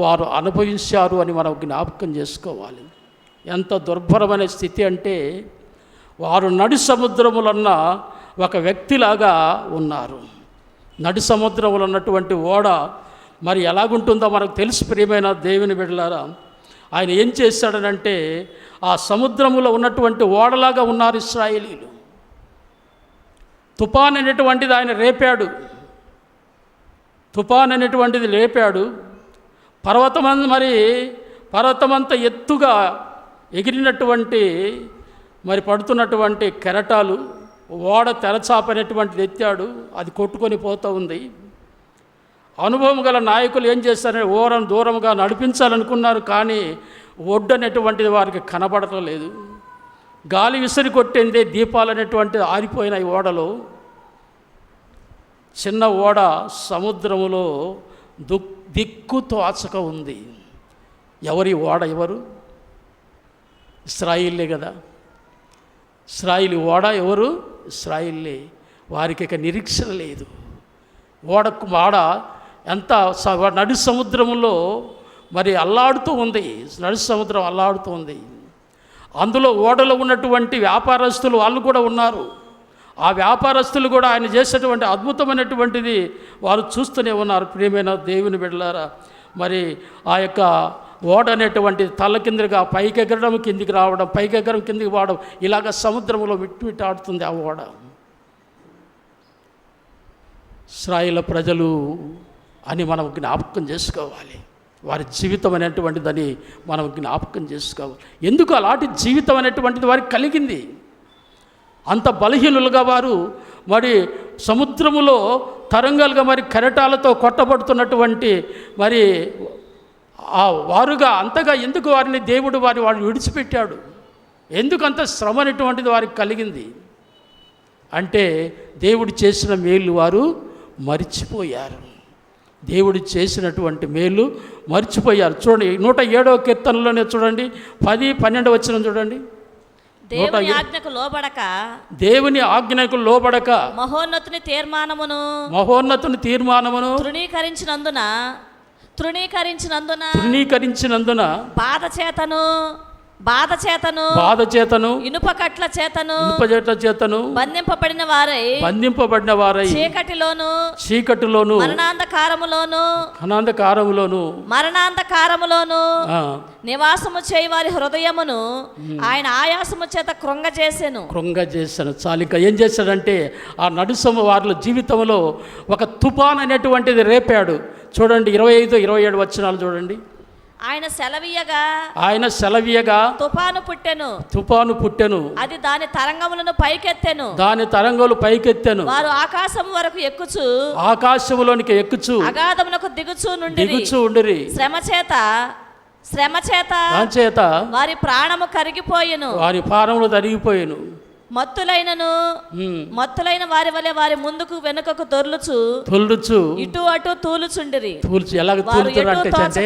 వారు అనుభవించారు అని మనం జ్ఞాపకం చేసుకోవాలి. ఎంత దుర్భరమైన స్థితి అంటే, వారు నడి సముద్రములన్న ఒక వ్యక్తిలాగా ఉన్నారు. నడి సముద్రంలో ఉన్నటువంటి ఓడ మరి ఎలాగుంటుందో మనకు తెలుసు. ప్రియమైన దేవుని బిడ్డలారా, ఆయన ఏం చేశాడనంటే, ఆ సముద్రములో ఉన్నటువంటి ఓడలాగా ఉన్నారు ఇశ్రాయేలీలు. తుఫాన్ అనేటువంటిది ఆయన రేపాడు. తుఫాన్ అనేటువంటిది లేపాడు. పర్వతమంతా ఎత్తుగా ఎగిరినటువంటి మరి పడుతున్నటువంటి కెరటాలు, ఓడ తెరచాపనేటువంటిది ఎత్తాడు. అది కొట్టుకొని పోతూ ఉంది. అనుభవం గల నాయకులు ఏం చేస్తారంటే, ఓరం దూరంగా నడిపించాలనుకున్నారు. కానీ ఒడ్డు అనేటువంటిది వారికి కనబడటం లేదు. గాలి విసిరి కొట్టింది, దీపాలు అనేటువంటిది ఆరిపోయినాయి ఓడలో. చిన్న ఓడ సముద్రములో దిక్కు తోచక ఉంది. ఎవరి ఓడ? ఎవరు? ఇశ్రాయేలే కదా. ఇశ్రాయేలు ఓడ ఎవరు? ఇశ్రాయేలే. వారికి ఇక నిరీక్షణ లేదు. ఓడ ఎంత నడి సముద్రంలో మరి అల్లాడుతూ ఉంది. నడి సముద్రం అల్లాడుతూ ఉంది. అందులో ఓడలో ఉన్నటువంటి వ్యాపారస్తులు వాళ్ళు కూడా ఉన్నారు. ఆ వ్యాపారస్తులు కూడా ఆయన చేసేటువంటి అద్భుతమైనటువంటిది వారు చూస్తూనే ఉన్నారు. ప్రియమైన దేవుని బిడ్డలారా, మరి ఆ యొక్క ఓడ అనేటువంటి తల కిందగా పైకి ఎగరడం, కిందికి రావడం, పైకి ఎగరడం, కిందికి పోవడం, ఇలాగ సముద్రంలో మిట్మిటాడుతుంది ఆ ఓడ. ఇశ్రాయేలు ప్రజలు అని మనం జ్ఞాపకం చేసుకోవాలి. వారి జీవితం అనేటువంటిదని మనం జ్ఞాపకం చేసుకోవాలి. ఎందుకు అలాంటి జీవితం అనేటువంటిది వారికి కలిగింది? అంత బలహీనులుగా వారు మరి సముద్రములో తరంగాలుగా మరి కెరటాలతో కొట్టబడుతున్నటువంటి మరి ఆ వారుగా అంతగా ఎందుకు వారిని దేవుడు వారిని విడిచిపెట్టాడు? ఎందుకు అంత శ్రమ అనేటువంటిది వారికి కలిగింది అంటే దేవుడు చేసిన మేలు వారు మరిచిపోయారు. దేవుడు చేసినటువంటి మేలు మర్చిపోయారు. చూడండి 107వ కీర్తనలోనే చూడండి 10-12 వచనం చూడండి. దేవుని ఆజ్ఞకు లోబడక, దేవుని ఆజ్ఞకు లోబడక మహోన్నతుని తీర్మానమును తృణీకరించినందున బాధ చేతను ఇనుపకట్ల చేతను బంధింపబడిన వారై చీకటిలోను మరణాంధకారములోను నివాసము చేయి వారి హృదయమును ఆయన ఆయాసము చేత కృంగజేసెను. చాలు. ఇంకా ఏం చేశాడంటే ఆ నడుసము వారి జీవితంలో ఒక తుఫాన్ అనేటువంటిది రేపాడు. చూడండి 25-27 వచనాలు చూడండి. ఆయన సెలవీయగా తుఫాను పుట్టెను. అది దాని తరంగములను పైకెత్తెను. వారు ఆకాశములోనికి ఎక్కుచు అగాధమునకు దిగుచు ఉండిరి. శ్రమ చేత వారి ప్రాణము కరిగిపోయెను. మత్తులైన వారి వలె వారి ముందుకు వెనుకకు దొర్లుచు ఇటు అటు తూలుచుండిరి. ఎలాగ తూలుతున్నారంటే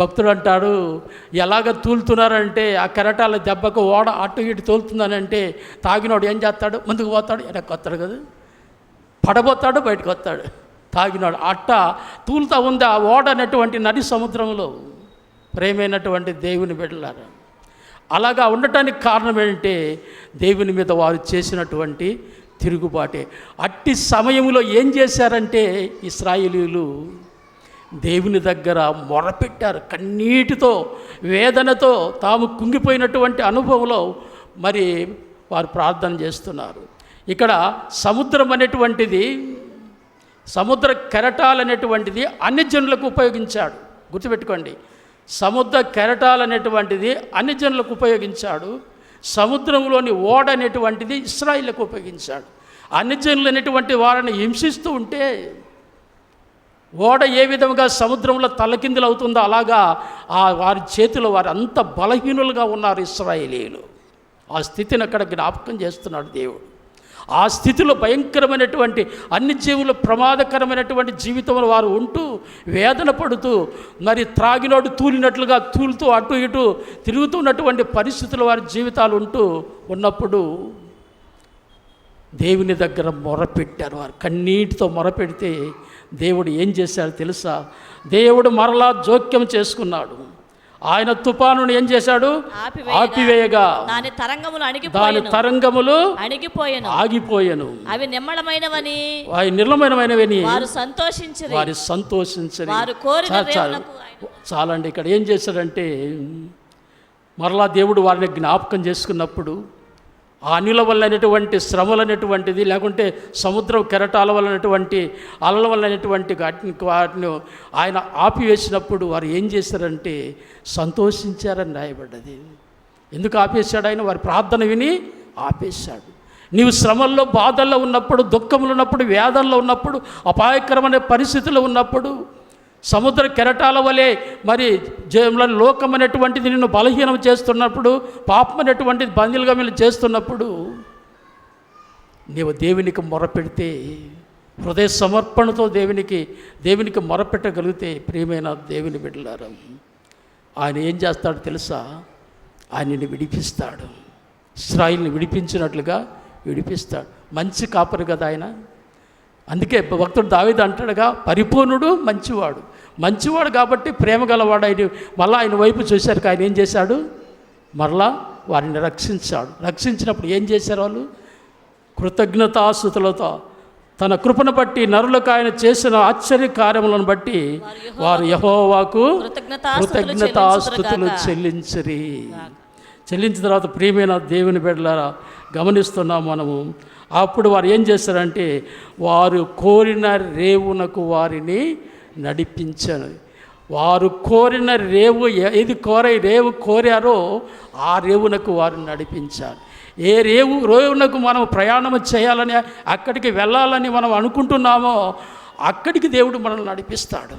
భక్తుడు అంటాడు, ఎలాగ తూలుతున్నారంటే ఆ కెరటాల దెబ్బకు ఓడ అటు ఇటు తోలుతుందనంటే తాగినోడు ఏం చేస్తాడు? ముందుకు పోతాడు, వెనక్కి వస్తాడు కదా, పడబోతాడు, బయటకు వస్తాడు. తాగినాడు అట్ట తూలుతా ఉంది ఆ ఓడ అనేటువంటి నది సముద్రంలో. ప్రేమైనటువంటి దేవుని బిడ్డలారా, అలాగా ఉండటానికి కారణం ఏంటంటే దేవుని మీద వారు చేసినటువంటి తిరుగుబాటే. అట్టి సమయంలో ఏం చేశారంటే ఇశ్రాయేలీయులు దేవుని దగ్గర మొరపెట్టారు. కన్నీటితో, వేదనతో, తాము కుంగిపోయినటువంటి అనుభవంలో మరి వారు ప్రార్థన చేస్తున్నారు. ఇక్కడ సముద్రం అనేటువంటిది, సముద్ర కెరటాలు అనేటువంటిది అన్ని జనులకు ఉపయోగించాడు. గుర్తుపెట్టుకోండి, సముద్ర కెరటాలు అనేటువంటిది అన్ని జనులకు ఉపయోగించాడు. సముద్రంలోని ఓడ అనేటువంటిది ఇశ్రాయేలుకు ఉపయోగించాడు. అన్ని జనులు అనేటువంటి వారిని హింసిస్తూ ఉంటే ఓడ ఏ విధంగా సముద్రంలో తలకిందులు అవుతుందో అలాగా వారి చేతిలో వారు అంత బలహీనులుగా ఉన్నారు ఇశ్రాయేలీయులు. ఆ స్థితిని అక్కడ జ్ఞాపకం చేస్తున్నాడు దేవుడు. ఆ స్థితిలో భయంకరమైనటువంటి అన్ని జీవులు ప్రమాదకరమైనటువంటి జీవితంలో వారు ఉంటూ వేదన పడుతూ మరి త్రాగినోడు తూలినట్లుగా తూలుతూ అటు ఇటు తిరుగుతున్నటువంటి పరిస్థితులు వారి జీవితాలు ఉన్నప్పుడు దేవుని దగ్గర మొరపెట్టారు. వారు కన్నీటితో మొరపెడితే దేవుడు ఏం చేశాడో తెలుసా? దేవుడు మరలా జోక్యం చేసుకున్నాడు. ఆయన తుఫానును ఏం చేశాడు? ఆపివేయగా దాని తరంగములు ఆగిపోయెను. అవి నిర్మలమైనవని వారు సంతోషించరు. చాలండి. ఇక్కడ ఏం చేశాడంటే మరలా దేవుడు వారిని జ్ఞాపకం చేసుకున్నప్పుడు ఆ అనిల వల్లనేటువంటి శ్రమలు అనేటువంటిది, లేకుంటే సముద్రం కెరటాల వల్లనేటువంటి అలల వల్లనేటువంటి వాటిని ఆయన ఆపివేసినప్పుడు వారు ఏం చేశారంటే సంతోషించారని రాయబడ్డది. ఎందుకు ఆపేశాడు ఆయన? వారి ప్రార్థన విని ఆపేశాడు. నీవు శ్రమల్లో, బాధల్లో ఉన్నప్పుడు, దుఃఖంలో ఉన్నప్పుడు, వేదనలో ఉన్నప్పుడు, అపాయకరమైన పరిస్థితుల్లో ఉన్నప్పుడు, సముద్ర కెరటాల వలె మరి లోకం అనేటువంటిది నిన్ను బలహీనం చేస్తున్నప్పుడు, పాపం అనేటువంటిది బందీలుగా మీరు చేస్తున్నప్పుడు నీవు దేవునికి మొరపెడితే, హృదయ సమర్పణతో దేవునికి మొరపెట్టగలిగితే, ప్రియమైన దేవుని బిడ్డలారా, ఆయన ఏం చేస్తాడో తెలుసా? ఆయనని విడిపిస్తాడు. ఇశ్రాయేలుని విడిపించినట్లుగా విడిపిస్తాడు. మంచి కాపరి కదా ఆయన. అందుకే భక్తుడు దావీదు అంటాడుగా, పరిపూర్ణుడు, మంచివాడు కాబట్టి ప్రేమ గలవాడు. ఆయన మళ్ళీ ఆయన వైపు చూశారు. ఆయన ఏం చేశాడు? మరలా వారిని రక్షించాడు. రక్షించినప్పుడు ఏం చేశారు? వాళ్ళు కృతజ్ఞతాస్తుతులతో తన కృపను బట్టి నరులకు ఆయన చేసిన ఆశ్చర్య కార్యములను బట్టి వారు యెహోవాకు కృతజ్ఞతాస్తుతులు చెల్లించిన తర్వాత ప్రియమైన దేవుని బిడ్డలారా గమనిస్తున్నాం మనము. అప్పుడు వారు ఏం చేశారంటే వారు కోరిన రేవునకు వారిని నడిపించాను. వారు కోరిన రేవు ఏది రేవు కోరారో ఆ రేవునకు వారిని నడిపించారు. ఏ రేవునకు మనం ప్రయాణం చేయాలని, అక్కడికి వెళ్ళాలని మనం అనుకుంటున్నామో అక్కడికి దేవుడు మనల్ని నడిపిస్తాడు.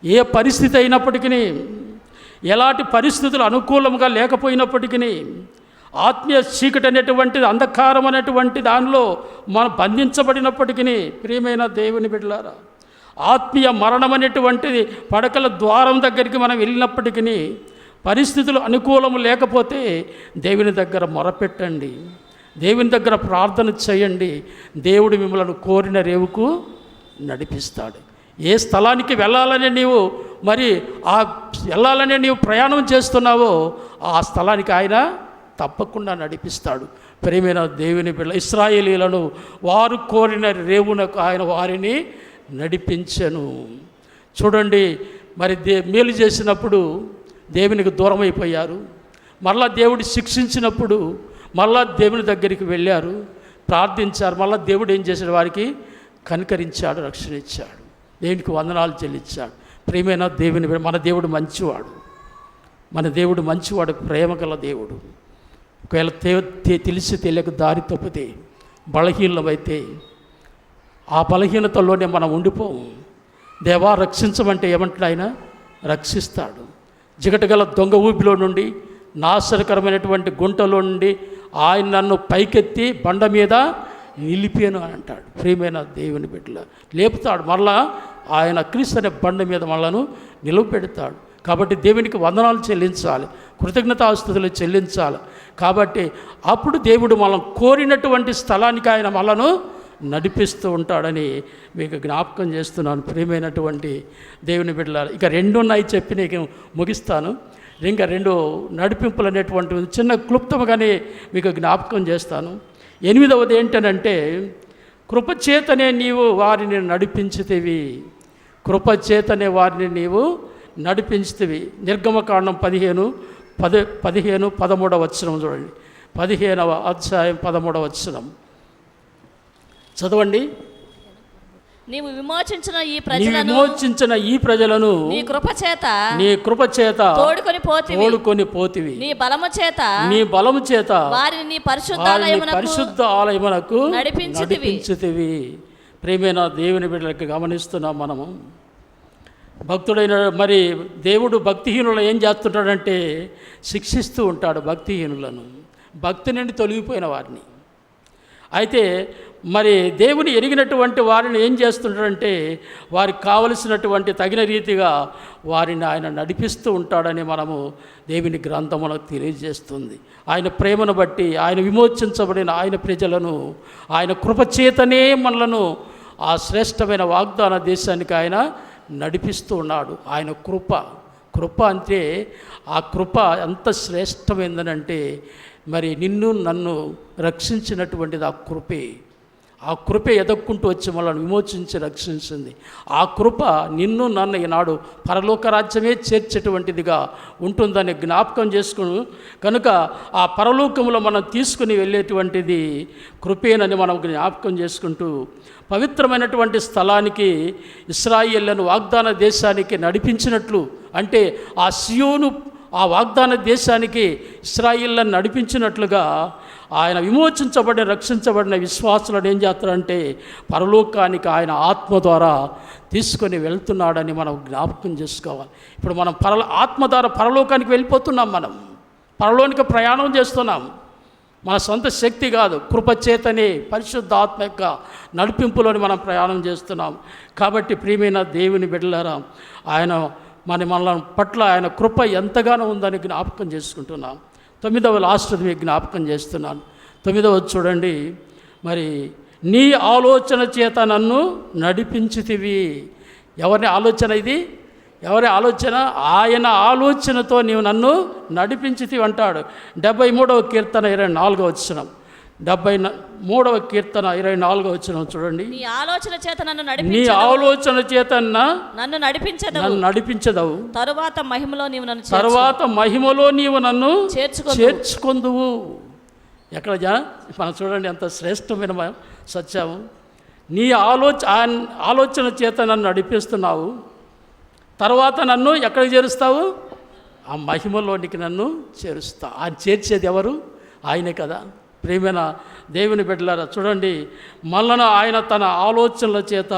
ఏ పరిస్థితి అయినప్పటికీ, ఎలాంటి పరిస్థితులు అనుకూలంగా లేకపోయినప్పటికీ, ఆత్మీయ చీకటి అనేటువంటిది, అంధకారం అనేటువంటి దానిలో మనం బంధించబడినప్పటికీ, ప్రియమైన దేవుని బిడ్డలారా, ఆత్మీయ మరణం అనేటువంటిది పడకల ద్వారం దగ్గరికి మనం వెళ్ళినప్పటికీ, పరిస్థితులు అనుకూలం లేకపోతే దేవుని దగ్గర మొరపెట్టండి, దేవుని దగ్గర ప్రార్థన చేయండి. దేవుడు మిమ్మల్ని కోరిన రేవుకు నడిపిస్తాడు. ఏ స్థలానికి వెళ్ళాలని నీవు వెళ్ళాలని నీవు ప్రయాణం చేస్తున్నావో ఆ స్థలానికి ఆయన తప్పకుండా నడిపిస్తాడు. ప్రియమైన దేవుని బిడ్డ, ఇశ్రాయేలీయులను వారు కోరిన రేవునకు ఆయన వారిని నడిపించెను. చూడండి, మరి మేలు చేసినప్పుడు దేవునికి దూరం అయిపోయారు. మళ్ళా దేవుడు శిక్షించినప్పుడు మళ్ళా దేవుని దగ్గరికి వెళ్ళారు, ప్రార్థించారు. మళ్ళా దేవుడు ఏం చేశాడు? వారికి కనికరించాడు, రక్షణ ఇచ్చాడు, దేవునికి వందనాలు చెల్లించాడు. ప్రియమైన దేవుని, మన దేవుడు మంచివాడు, మన దేవుడు మంచివాడు, ప్రేమ గల దేవుడు. ఒకవేళ తెలిసి తెలియక దారి తప్పితే, బలహీనమైతే ఆ బలహీనతలోనే మనం ఉండిపోము. దేవా రక్షించమంటే ఏమంటాడు? ఆయన రక్షిస్తాడు. జిగటగల దొంగ ఊపిలో నుండి, నాశనకరమైనటువంటి గుంటలో నుండి ఆయన నన్ను పైకెత్తి బండ మీద నిలిపాను అని అంటాడు. ప్రియమైన దేవుని బిడ్డల లేపుతాడు. మళ్ళా ఆయన క్రీస్తు అనే బండ మీద మనలను నిలవపెడతాడు. కాబట్టి దేవునికి వందనాలు చెల్లించాలి, కృతజ్ఞతాస్తుతులు చెల్లించాలి. కాబట్టి అప్పుడు దేవుడు మనం కోరినటువంటి స్థలానికి ఆయన మనను నడిపిస్తూ ఉంటాడని మీకు జ్ఞాపకం చేస్తున్నాను. ప్రియమైనటువంటి దేవుని బిడ్డలారా, ఇక రెండు ఉన్నాయి చెప్పి నీకు ముగిస్తాను. ఇంకా రెండు నడిపింపులు అనేటువంటి చిన్న క్లుప్తంగానే మీకు జ్ఞాపకం చేస్తాను. 8వది ఏంటనంటే, కృపచేతనే నీవు వారిని నడిపించితివి. కృపచేతనే వారిని నీవు నడిపించితివి. నిర్గమకాండం 15:13 వచనం చూడండి. 15వ అధ్యాయం 13వ వచనం చదవండి. నీవు విమోచించిన ఈ ప్రజలను నీ కృపచేత తోడుకొని పోతివి. నీ బలము చేత వారిని నీ పరిశుద్ధ ఆలయమునకు నడిపించితివి. ప్రియమైన దేవుని బిడ్డలకు గమనిస్తున్నాం మనము. భక్తుడైన మరి దేవుడు భక్తిహీనులను ఏం చేస్తుంటాడంటే శిక్షిస్తూ ఉంటాడు. భక్తిహీనులను, భక్తి నుండి తొలగిపోయిన వారిని. అయితే మరి దేవుని ఎరిగినటువంటి వారిని ఏం చేస్తుంటాడంటే వారికి కావలసినటువంటి తగిన రీతిగా వారిని ఆయన నడిపిస్తూ ఉంటాడని మనము దేవుని గ్రంథం మనకు తెలియజేస్తుంది. ఆయన ప్రేమను బట్టి, ఆయన విమోచించబడిన ఆయన ప్రజలను ఆయన కృపచేతనే మనలను ఆ శ్రేష్టమైన వాగ్దాన దేశానికి ఆయన నడిపిస్తూ ఉన్నాడు. ఆయన కృప అంటే ఆ కృప ఎంత శ్రేష్టమైందనంటే మరి నిన్ను నన్ను రక్షించినటువంటిది ఆ కృపే ఎదక్కుంటూ వచ్చి మనల్ని విమోచించి రక్షించింది. ఆ కృప నిన్ను నన్ను ఈనాడు పరలోక రాజ్యమే చేర్చేటువంటిదిగా ఉంటుందని జ్ఞాపకం చేసుకుని, కనుక ఆ పరలోకంలో మనం తీసుకుని వెళ్ళేటువంటిది కృపేనని మనం జ్ఞాపకం చేసుకుంటూ, పవిత్రమైనటువంటి స్థలానికి ఇశ్రాయేలును వాగ్దాన దేశానికి నడిపించినట్లు, అంటే ఆ సియోను ఆ వాగ్దాన దేశానికి ఇశ్రాయేలును నడిపించినట్లుగా ఆయన విమోచించబడిన రక్షించబడిన విశ్వాసులను ఏం చేస్తారంటే పరలోకానికి ఆయన ఆత్మ ద్వారా తీసుకొని వెళ్తున్నాడని మనం జ్ఞాపకం చేసుకోవాలి. ఇప్పుడు మనం ఆత్మ ద్వారా పరలోకానికి వెళ్ళిపోతున్నాం. మనం పరలోనికి ప్రయాణం చేస్తున్నాం. మన సొంత శక్తి కాదు, కృపచేతనే పరిశుద్ధ ఆత్మ యొక్క నడిపింపులోని మనం ప్రయాణం చేస్తున్నాం. కాబట్టి ప్రియమైన దేవుని బిడ్డలారా, ఆయన మన పట్ల ఆయన కృప ఎంతగానో ఉందని జ్ఞాపకం చేసుకుంటున్నాం. 9వ లాస్ట్ది మీకు జ్ఞాపకం చేస్తున్నాను. 9వ చూడండి. మరి నీ ఆలోచన చేత నన్ను నడిపించితివి. ఎవరి ఆలోచన ఇది? ఎవరి ఆలోచన? ఆయన ఆలోచనతో నీవు నన్ను నడిపించితివి అంటాడు. 73వ కీర్తన 24వ వచనం. 73వ కీర్తన 24వ వచనం చూడండి. నీ ఆలోచన చేత నన్ను నడిపించదవు. తరువాత మహిమలో నీవు నన్ను చేర్చుకొందువు. ఎక్కడ మనం చూడండి ఎంత శ్రేష్టమైన సత్యము. నీ ఆలోచన చేత నన్ను నడిపిస్తున్నావు, తర్వాత నన్ను ఎక్కడికి చేరుస్తావు? ఆ మహిమలోనికి నన్ను చేరుస్తా. ఆయన చేర్చేది ఎవరు? ఆయనే కదా. ప్రియమైన దేవుని బిడ్డలారా చూడండి, మళ్ళను ఆయన తన ఆలోచనల చేత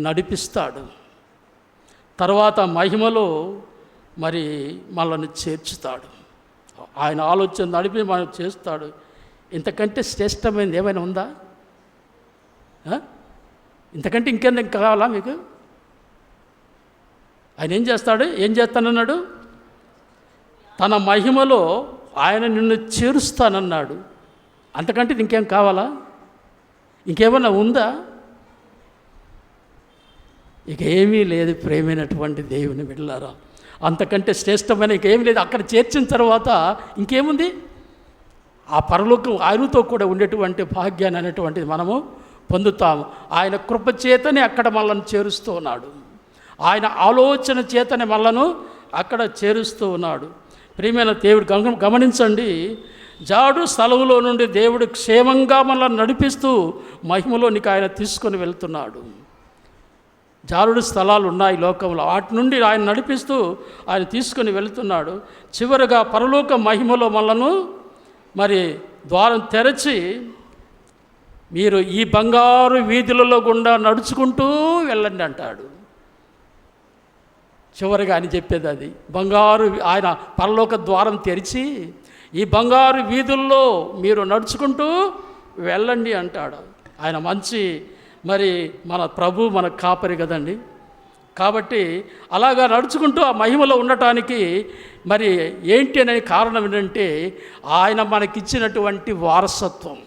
నడిపిస్తాడు, తర్వాత మహిమలో మరి మనల్ని చేర్చుతాడు. ఆయన ఆలోచన నడిపి మనం చేస్తాడు. ఇంతకంటే శ్రేష్టమైనది ఏమైనా ఉందా? ఇంతకంటే ఇంకేం కావాలా మీకు? ఆయన ఏం చేస్తానన్నాడు? తన మహిమలో ఆయన నిన్ను చేరుస్తానన్నాడు. అంతకంటే ఇంకేం కావాలా? ఇంకేమన్నా ఉందా? ఇక ఏమీ లేదు ప్రేమైనటువంటి దేవుని బిడ్డలారా. అంతకంటే శ్రేష్టమైన ఇంకేమీ లేదు. అక్కడ చేర్చిన తర్వాత ఇంకేముంది? ఆ పరలోకం ఆయనతో కూడా ఉండేటువంటి భాగ్యాన్ని అనేటువంటిది మనము పొందుతాము. ఆయన కృప చేతనే అక్కడ మనల్ని చేరుస్తూ ఉన్నాడు. ఆయన ఆలోచన చేతనే మనలను అక్కడ చేరుస్తూ ఉన్నాడు. ప్రియమైన దేవుడు గమనించండి, జాడు స్థలములో నుండి దేవుడు క్షేమంగా మనల్ని నడిపిస్తూ మహిమలోనికి ఆయన తీసుకొని వెళ్తున్నాడు. జారుడు స్థలాలు ఉన్నాయి లోకంలో, వాటి నుండి ఆయన నడిపిస్తూ ఆయన తీసుకొని వెళ్తున్నాడు. చివరిగా పరలోక మహిమలో మనలను మరి ద్వారం తెరచి మీరు ఈ బంగారు వీధులలో గుండా నడుచుకుంటూ వెళ్ళండి అంటాడు. చివరిగా ఆయన చెప్పేది అది. ఆయన పరలోక ద్వారం తెరిచి ఈ బంగారు వీధుల్లో మీరు నడుచుకుంటూ వెళ్ళండి అంటాడు. ఆయన మంచి మరి మన ప్రభు, మన కాపరి కదండి. కాబట్టి అలాగా నడుచుకుంటూ ఆ మహిమలో ఉండటానికి మరి ఏంటి అనే కారణం ఏంటంటే ఆయన మనకిచ్చినటువంటి వారసత్వం.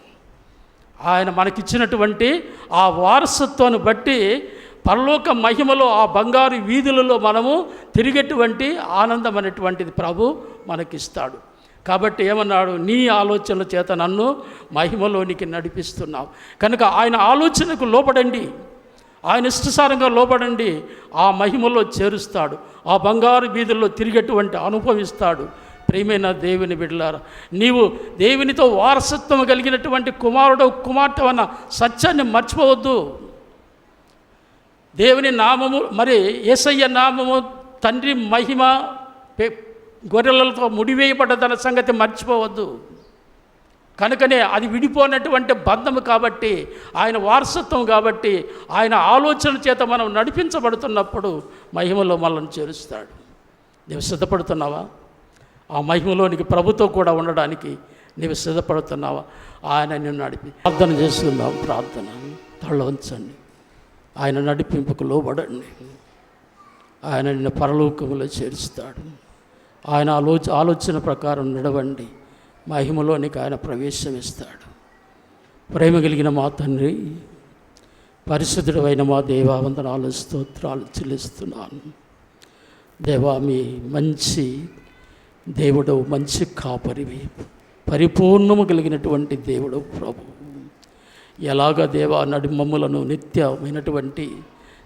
ఆయన మనకిచ్చినటువంటి ఆ వారసత్వాన్ని బట్టి పరలోక మహిమలో ఆ బంగారు వీధులలో మనము తిరిగేటువంటి ఆనందం అనేటువంటిది ప్రభు మనకిస్తాడు. కాబట్టి ఏమన్నాడు? నీ ఆలోచనల చేత నన్ను మహిమలోనికి నడిపిస్తున్నావు కనుక ఆయన ఆలోచనకు లోపడండి, ఆయన ఇష్టసారంగా లోపడండి. ఆ మహిమలో చేరుస్తాడు, ఆ బంగారు వీధుల్లో తిరిగేటువంటి అనుభవిస్తాడు. ప్రియమైన దేవుని బిడ్డలారా, నీవు దేవునితో వారసత్వం కలిగినటువంటి కుమారుడు కుమార్తె అన్న సత్యాన్ని మర్చిపోవద్దు. దేవుని నామము మరి యేసయ్య నామము, తండ్రి మహిమ, గొర్రెలతో ముడివేయబడ్డదన్న సంగతి మర్చిపోవద్దు. కనుకనే అది విడిపోయినటువంటి బంధము కాబట్టి, ఆయన వారసత్వం కాబట్టి, ఆయన ఆలోచన చేత మనం నడిపించబడుతున్నప్పుడు మహిమలో మనల్ని చేరుస్తాడు. నీవు సిద్ధపడుతున్నావా? ఆ మహిమలోనికి ప్రభుతో కూడా ఉండడానికి నీవు సిద్ధపడుతున్నావా? ఆయన నిన్ను నడిపి ప్రార్థన చేస్తున్నాం. ప్రార్థన తళ్ళ ఉంచండి, ఆయన నడిపింపుకు లోబడండి. ఆయన నిన్ను పరలోకములో చేరుస్తాడు. ఆయన ఆలోచన ప్రకారం నడవండి, మహిమలోనికి ఆయన ప్రవేశమిస్తాడు. ప్రేమ కలిగిన మా తండ్రి, పరిశుద్ధుడు అయిన మా దేవా, వందనాలు స్తోత్రాలు చెల్లిస్తున్నాను. దేవా, మీ మంచి దేవుడు, మంచి కాపరివి, పరిపూర్ణము కలిగినటువంటి దేవుడు ప్రభు. ఎలాగ దేవా మమ్ములను నిత్యమైనటువంటి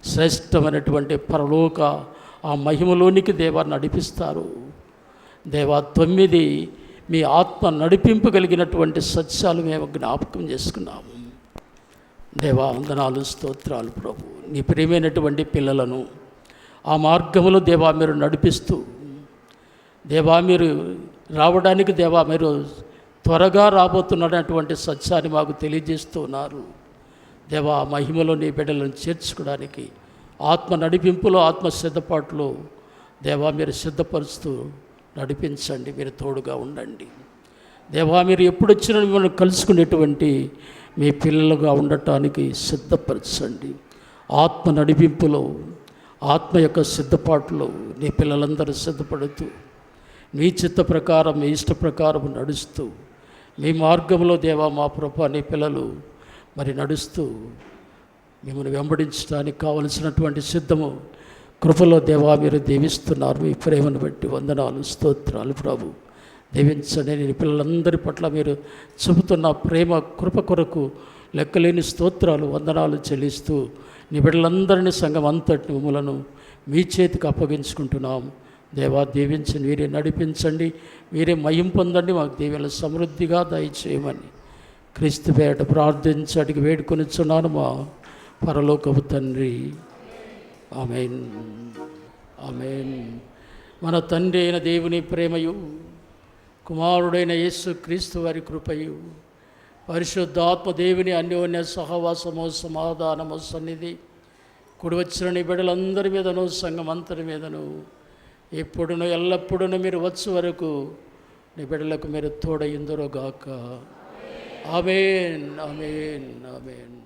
శ్రేష్టమైనటువంటి పరలోక ఆ మహిమలోనికి దేవా నడిపిస్తారు. దేవా 9 మీ ఆత్మ నడిపింపు కలిగినటువంటి సత్యాలు మేము జ్ఞాపకం చేసుకున్నాము. దేవా, వందనాలు స్తోత్రాలు ప్రభు. నీ ప్రియమైనటువంటి పిల్లలను ఆ మార్గములో దేవా మీరు నడిపిస్తూ, దేవా మీరు రావడానికి దేవా మీరు త్వరగా రాబోతున్నటువంటి సత్యాన్ని మాకు తెలియజేస్తూ ఉన్నారు. దేవా, మహిమలో నీ బిడ్డలను చేర్చుకోవడానికి ఆత్మ నడిపింపులో, ఆత్మ సిద్ధపాటులో దేవా మీరు సిద్ధపరుస్తూ నడిపించండి. మీరు తోడుగా ఉండండి దేవా. మీరు ఎప్పుడు వచ్చినా మిమ్మల్ని కలుసుకునేటువంటి మీ పిల్లలుగా ఉండటానికి సిద్ధపరచండి. ఆత్మ నడిపింపులో, ఆత్మ యొక్క సిద్ధపాటులో నీ పిల్లలందరూ సిద్ధపడుతూ, మీ చిత్త ప్రకారం, మీ ఇష్ట ప్రకారం నడుస్తూ, మీ మార్గంలో దేవా మా ప్రభు నీ పిల్లలు మరి నడుస్తూ మిమ్మల్ని వెంబడించడానికి కావలసినటువంటి సిద్ధము కృపలో దేవా మీరు దీవిస్తున్నారు. మీ ప్రేమను బట్టి వందనాలు స్తోత్రాలు ప్రభు. దీవించండి. నీ పిల్లలందరి పట్ల మీరు చూపుతున్న ప్రేమ కృప కొరకు లెక్కలేని స్తోత్రాలు వందనాలు చెల్లిస్తూ నీ బిడ్డలందరినీ సంఘం అంతటి మమ్మలను మీ చేతికి అప్పగించుకుంటున్నాం. దేవా దీవించి మీరే నడిపించండి, మీరే మహిం పొందండి, మాకు దీవెనలు సమృద్ధిగా దయచేయమని క్రీస్తు పేట ప్రార్థించి అడిగి వేడుకొనిచున్నాను మా పరలోకపు తండ్రి. ఆమేన్, ఆమేన్. మన తండ్రి అయిన దేవుని ప్రేమయు, కుమారుడైన యేసు క్రీస్తు వారి కృపయు, పరిశుద్ధాత్మ దేవుని అన్యోన్య సహవాసము సమాధానము సన్నిధి కూడి వచ్చిన నీ బిడ్డలందరి మీదను సంఘం అంతరి మీదను ఎప్పుడును ఎల్లప్పుడూ మీరు వచ్చు వరకు నీ బిడ్డలకు మీరు తోడయిందురుగాక. ఆమేన్, ఆమేన్, ఆమేన్.